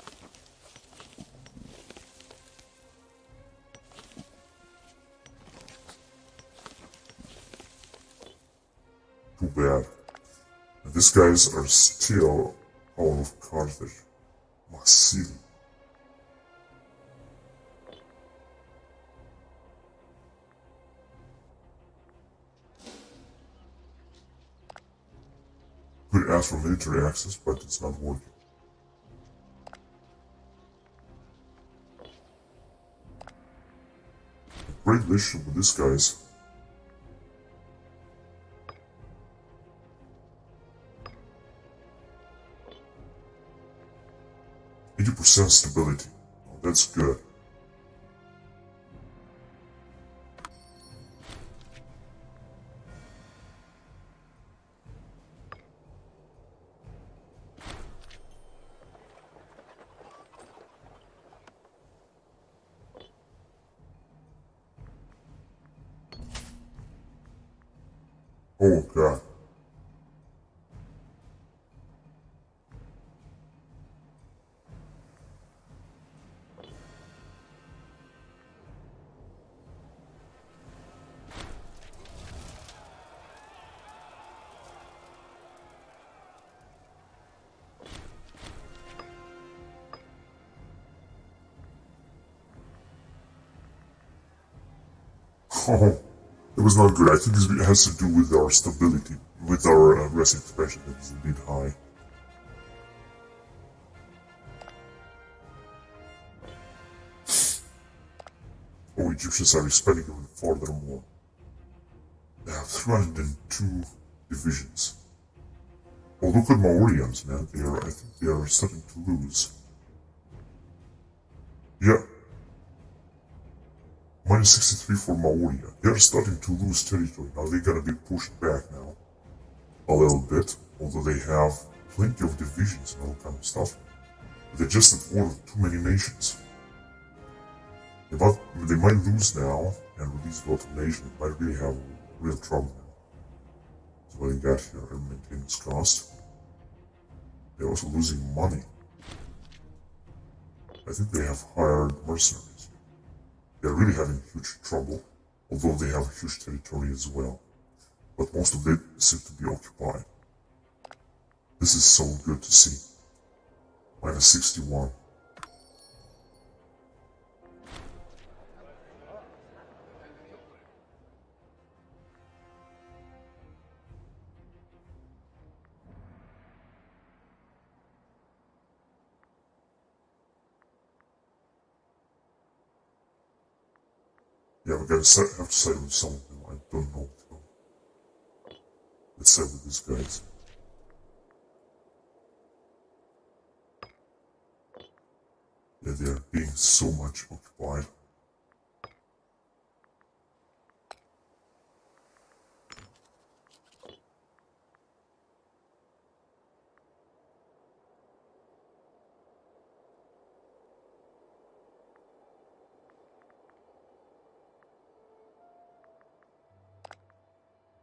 Too bad. And these guys are still all of Carthage. city. Could ask for military access, but it's not working. Great relationship with these guys. %80 stability. Oh, that's good. Oh god. Oh, it was not good. I think it has to do with our stability, with our rest expression that is indeed high. Oh, Egyptians are expanding even furthermore. They have 302 divisions. Oh, look at Mauryaans, man. I think they are starting to lose. Yeah. Minus 63 for Maurya. They're starting to lose territory. Now they're gonna be pushed back now. A little bit. Although they have plenty of divisions and all kind of stuff. But they're just at war with too many nations. They might lose now and release a lot of nations. They might really have real trouble now. So what they got here, and maintenance cost. They're also losing money. I think they have hired mercenaries. They're really having huge trouble, although they have a huge territory as well. But most of it seems to be occupied. This is so good to see. Minus 61. Yeah, we have to side with some of them. I don't know. Let's side with these guys. Yeah, they are being so much occupied.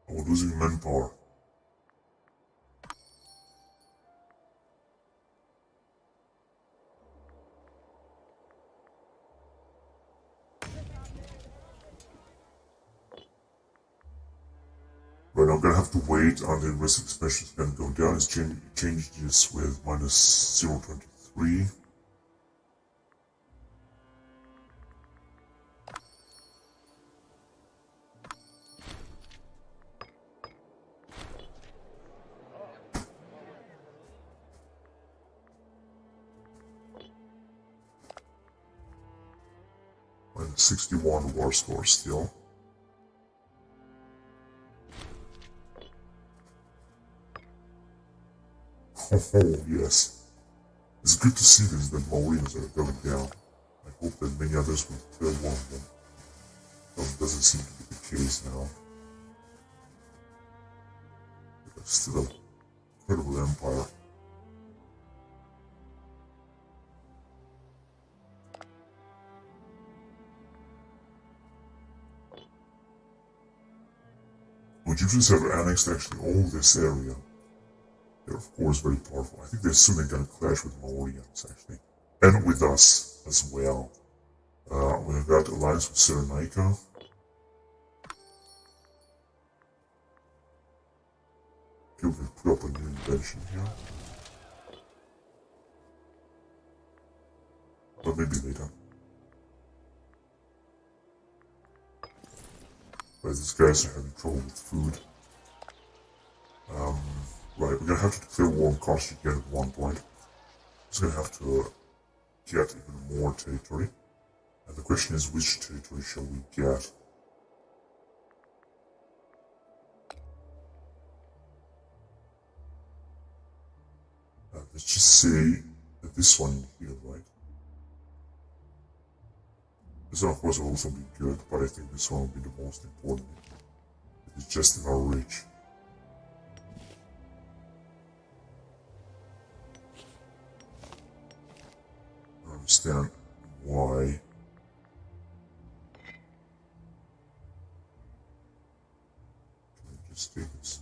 We're losing manpower. Right, I'm gonna have to wait until risk expansion is gonna go down. It's change this with minus 0.23. Minus 61 war score still. Oh, yes. It's good to see this, that Mauryaans are going down. I hope that many others will kill one of them. Though it doesn't seem to be the case now. But still an incredible empire. Egyptians have annexed actually all this area. They're of course very powerful. I think they're soon gonna clash with Mauryaans actually. And with us as well. We've got alliance with Cyrenaica. Okay, we can put up a new invention here. but maybe later. But these guys are having trouble with food. Right, we're gonna have to declare war on Karst again at one point. He's gonna have to get even more territory. And the question is, which territory shall we get? Let's just say that this one here, right? This one, of course, will also be good, but I think this one will be the most important. It's just in our reach. I don't understand why. Can I just take this?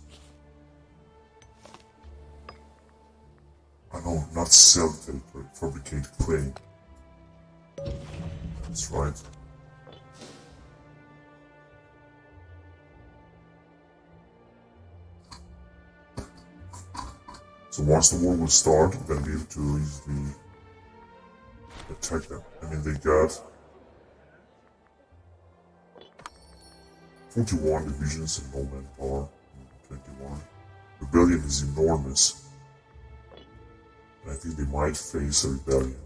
I know, not sell territory, fabricate clay. That's right. So once the war will start, we're gonna be able to easily attack them. I mean, they got 41 divisions and no manpower, 21. Rebellion is enormous. And I think they might face a rebellion.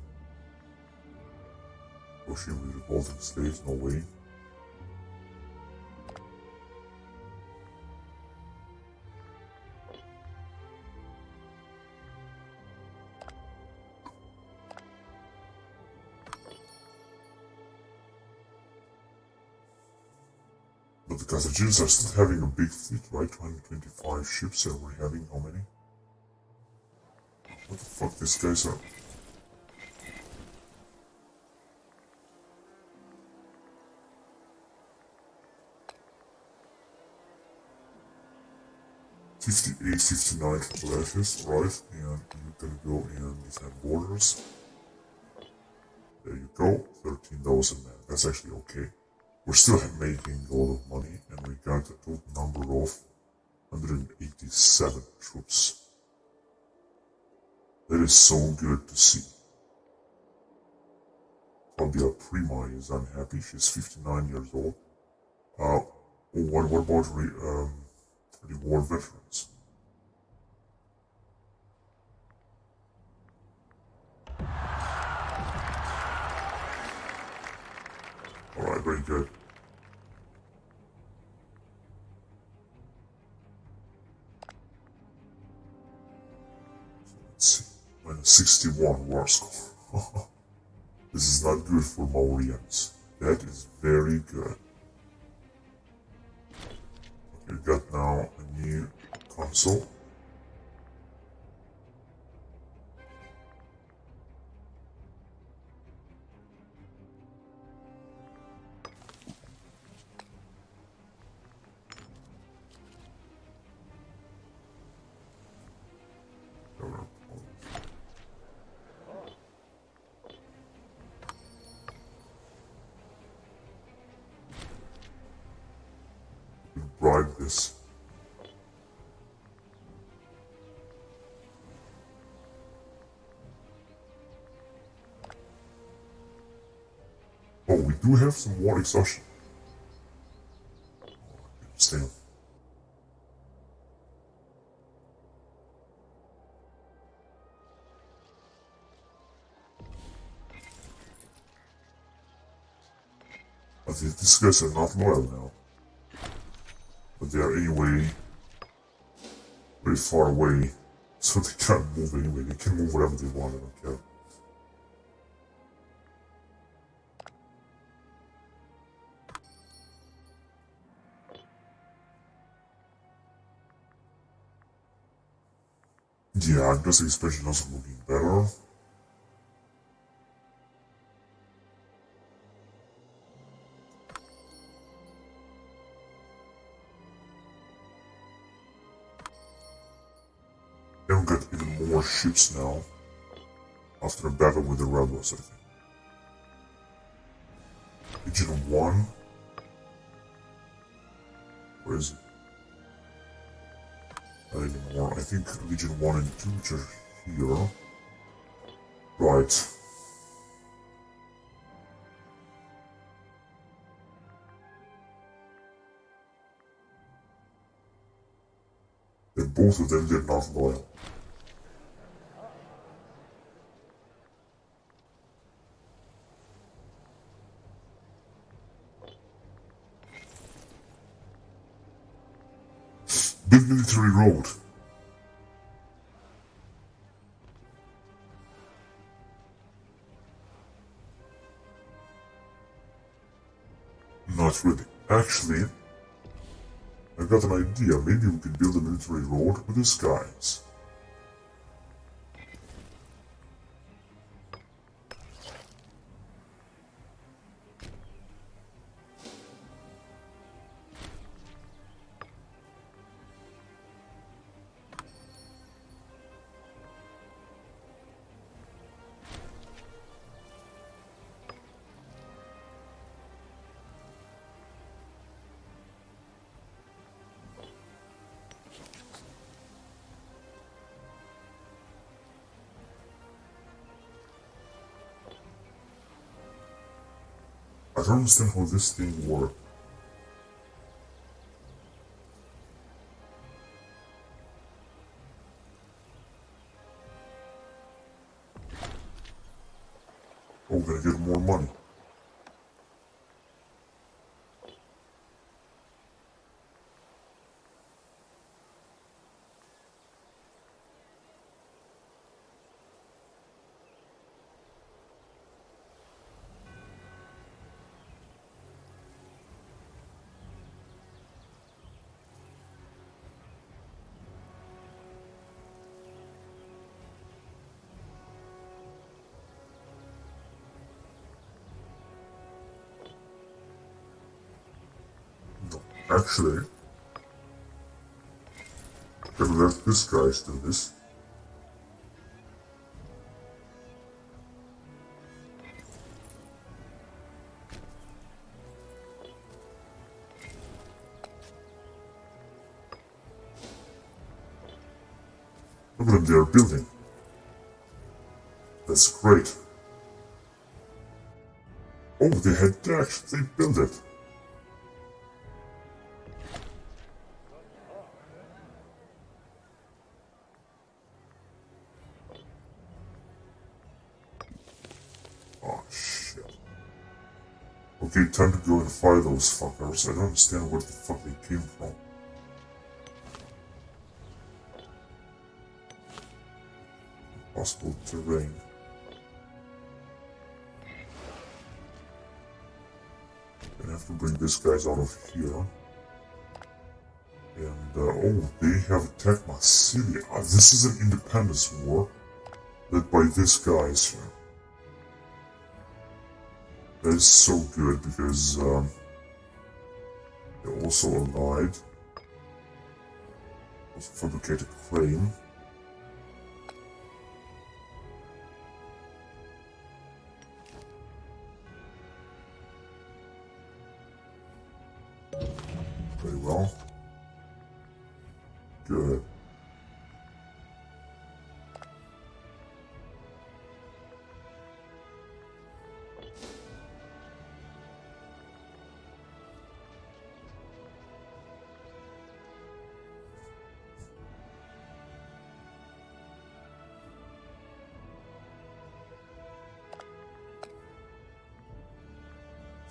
Pushing with revolting slaves, no way. But the Carthaginians are still having a big fleet, right? 225 ships, and we're having how many? What the fuck, these guys are... '58, '59 clashes, right? And you can go and defend borders. There you go, 13,000 men. That's actually okay. We're still making a lot of money, and we got a total number of 187 troops. That is so good to see. Fabia Prima is unhappy. She's 59 years old. What about the war veterans? Alright, very good. Let's see. Minus 61 war score. This is not good for Mauryan's. That is very good. Okay, we got now a new console. Bribe this. Oh, we do have some war exhaustion. Interesting. But these guys are not loyal now. But they are anyway very far away, so they can't move anyway. They can move wherever they want, I don't care. Yeah, aggressive expansion also looking better. And we got even more ships now after a battle with the rebels, I think. Legion 1. Where is it? Not anymore. I think Legion 1 and 2 which are here. Right. and both of them they're not loyal. Big military road. Not really. Actually, I got an idea. Maybe we could build a military road with these guys. I don't understand how this thing works. Oh, we're gonna get more money. No, actually, gotta let this guy do this. Look at them, they are building. That's great. Oh, they had decks. They built it. Oh, shit. Okay, time to go and fight those fuckers. I don't understand where the fuck they came from. Impossible terrain. Gonna have to bring these guys out of here. And, oh, they have attacked my city. This is an independence war led by these guys here. That is so good because, they're also allied. Also fabricated claim. Very well. Good.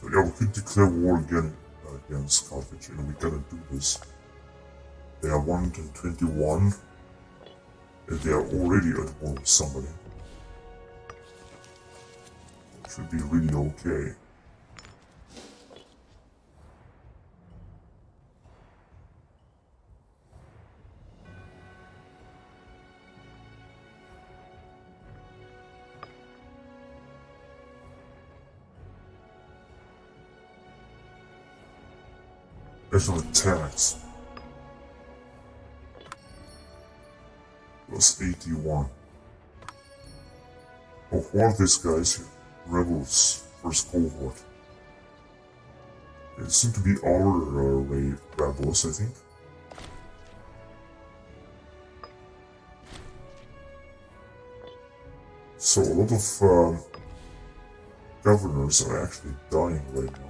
So yeah, we could declare war again against Carthage, and we gotta do this. They are 121, and they are already at war with somebody. It should be really okay. Special attacks. Plus 81. Oh, who are these guys here? Rebels, first cohort. They seem to be our rebels, I think. So a lot of governors are actually dying right now.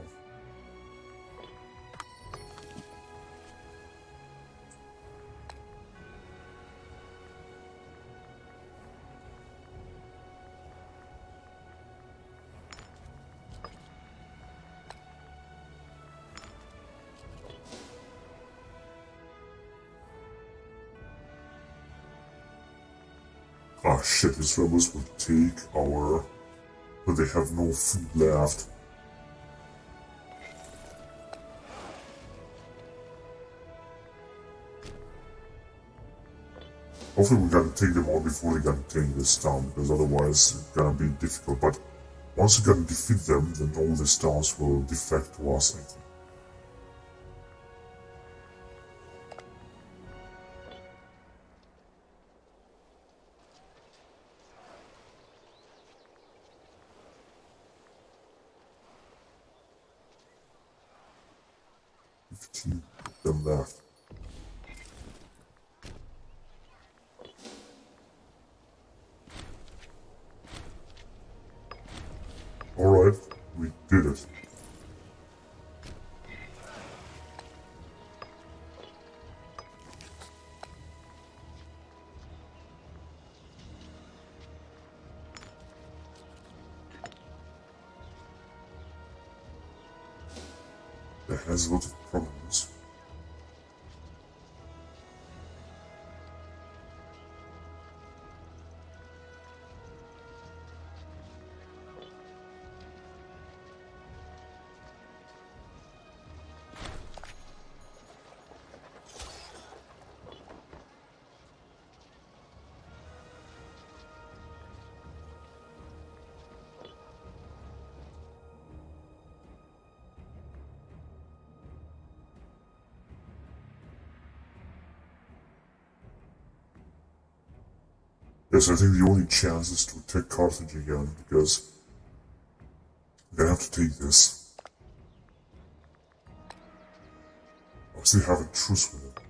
Ah shit, these rebels will take our... But they have no food left. Hopefully we can take them all before they can take this town, because otherwise it's gonna be difficult. But once we can defeat them, then all these towns will defect to us, I think. Of them left. Alright, we did it. That has a lot of problems. Yes, I think the only chance is to attack Carthage again, because we're gonna have to take this. I still have a truce with it.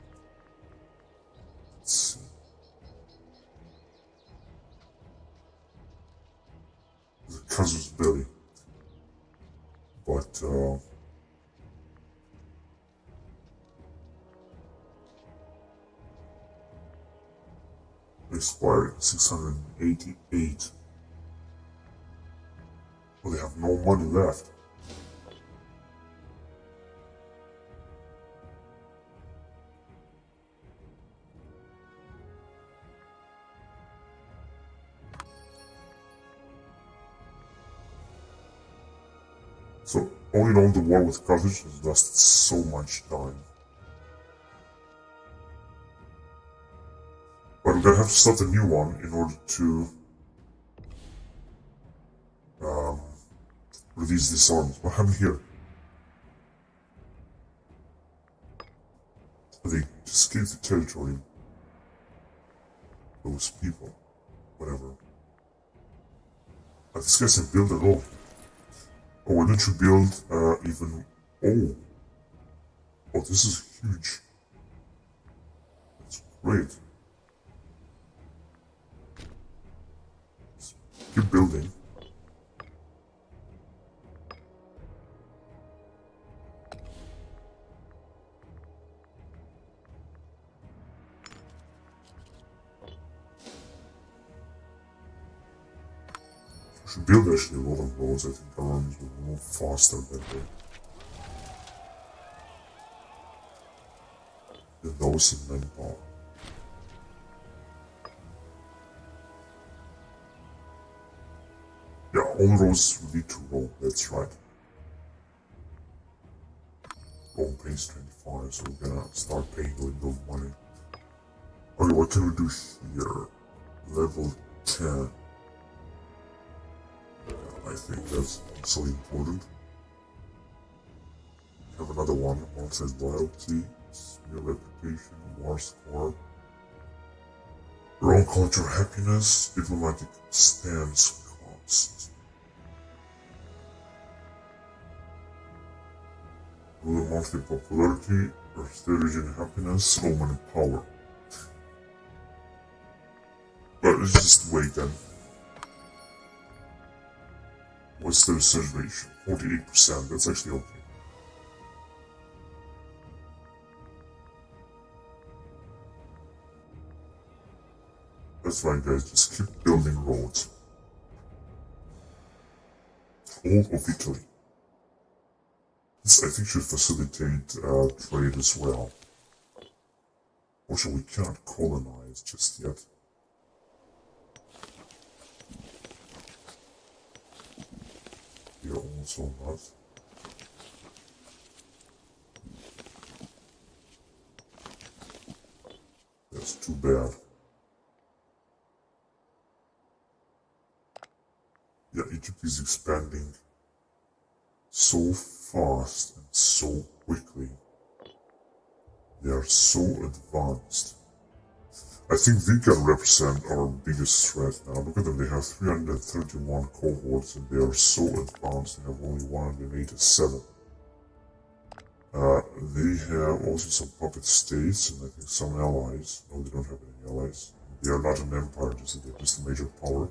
Let's see. There's a casus belli. But, expired 688. Well, they have no money left. So, all in all, the war with Carthage has lasted so much time. But we're gonna have to start a new one in order to release these armies. What happened here? They just gave the territory. Those people. Whatever. But this guy can build at all. Oh, why don't you build even... Oh. Oh, this is huge. That's great. Keep building. We should build actually a lot of roads. I think our armies will move faster that way. Than those in manpower. Yeah, all roads will lead to Rome, that's right. Rome pays 25, so we're gonna start paying a little of money. Okay, what can we do here? Level 10. I think that's so important. We have another one, alongside loyalty, smear reputation, war score. Rome culture happiness, diplomatic stance cost. Ruler monthly popularity, prestige and happiness, Roman and power. But let's just wait then. What's the research ratio? 48%, that's actually okay. That's right guys, just keep building roads. All of Italy. This I think should facilitate trade as well. Also we cannot colonize just yet. Also not. That's too bad. Yeah, Egypt is expanding so fast and so quickly. They are so advanced. I think they can represent our biggest threat now. Look at them, they have 331 cohorts and they are so advanced, they have only 187. They have also some puppet states and I think some allies. No, they don't have any allies. They are not an empire, they're just a major power.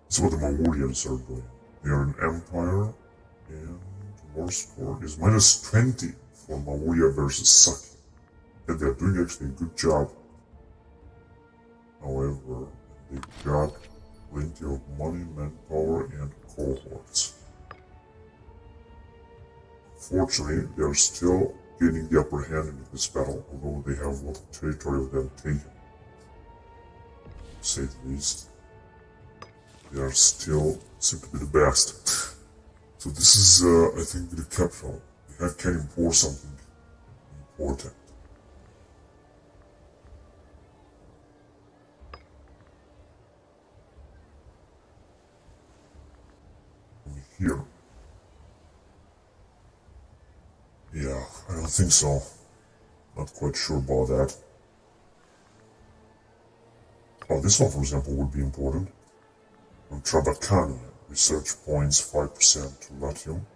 That's what the Mongolians are doing. They are an empire, and war score is -20 for Mongolia versus Saki. And they're doing actually a good job. However, they got plenty of money, manpower, and cohorts. Fortunately, they are still gaining the upper hand in this battle, although they have a lot of territory of them taken. To say the least, they are still seem to be the best. So this is, I think, the capital. They can import something important. Here. Yeah, I don't think so. Not quite sure about that. Oh, this one, for example, would be important. From Trabakania, research points 5% to Latium.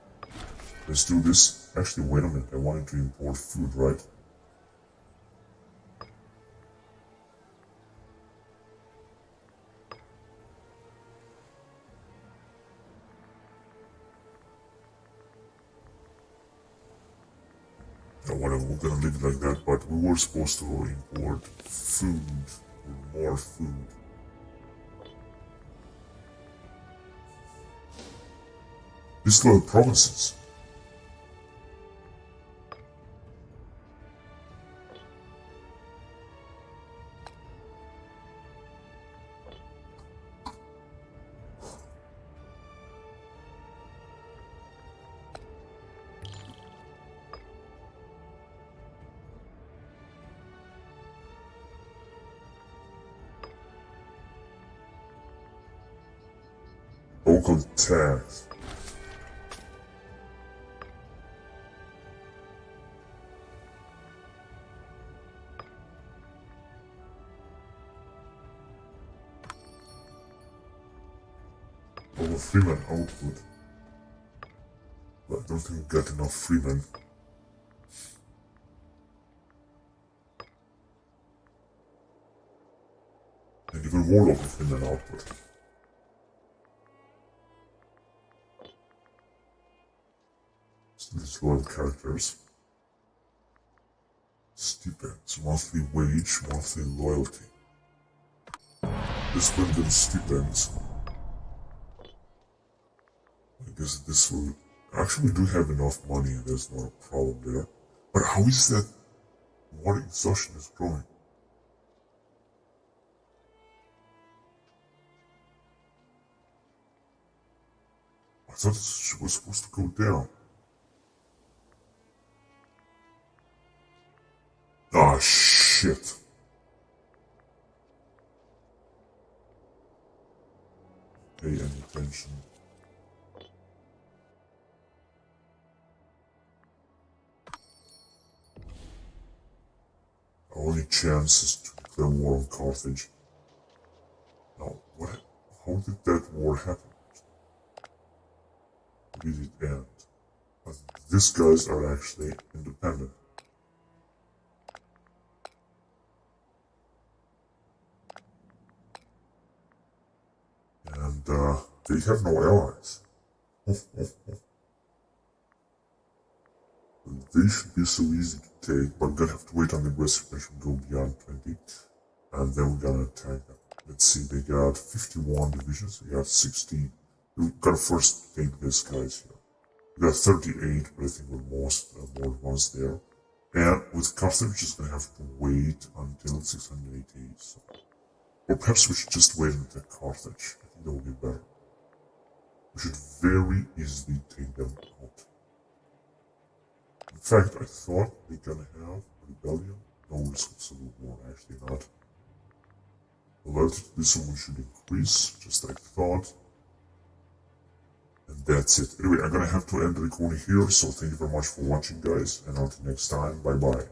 Let's do this. Actually, wait a minute, I wanted to import food, right? Whatever, we're gonna leave it like that, but we were supposed to import food, or more food. These little provinces. Local tax. Over freeman output. But I don't think we got enough freemen. And even more local freeman output. These loyal characters. Stipends, monthly wage, monthly loyalty. This one gets stipends. I guess this will... Actually, we do have enough money and there's not a problem there. But how is that war exhaustion is growing? I thought it was supposed to go down. Ah, shit. Pay any attention. Our only chance is to declare war on Carthage. Now, what? How did that war happen? How did it end? These guys are actually independent. And they have no allies. They should be so easy to take, but we're gonna have to wait on the aggressive nation go beyond 20, and then we're gonna attack them. Let's see, they got 51 divisions, we got 16. We've gotta first take these guys here. We got 38, but I think we're most more advanced there. And with Carthage, we're just gonna have to wait until 680. So. Or perhaps we should just wait and attack Carthage. I think that would be better. we should very easily take them out. In fact, I thought they're gonna have a rebellion. No risk of civil war, actually not. The loyalty to this one should increase, just like I thought. And that's it. Anyway, I'm gonna have to end the recording here, so thank you very much for watching, guys, and until next time, bye bye.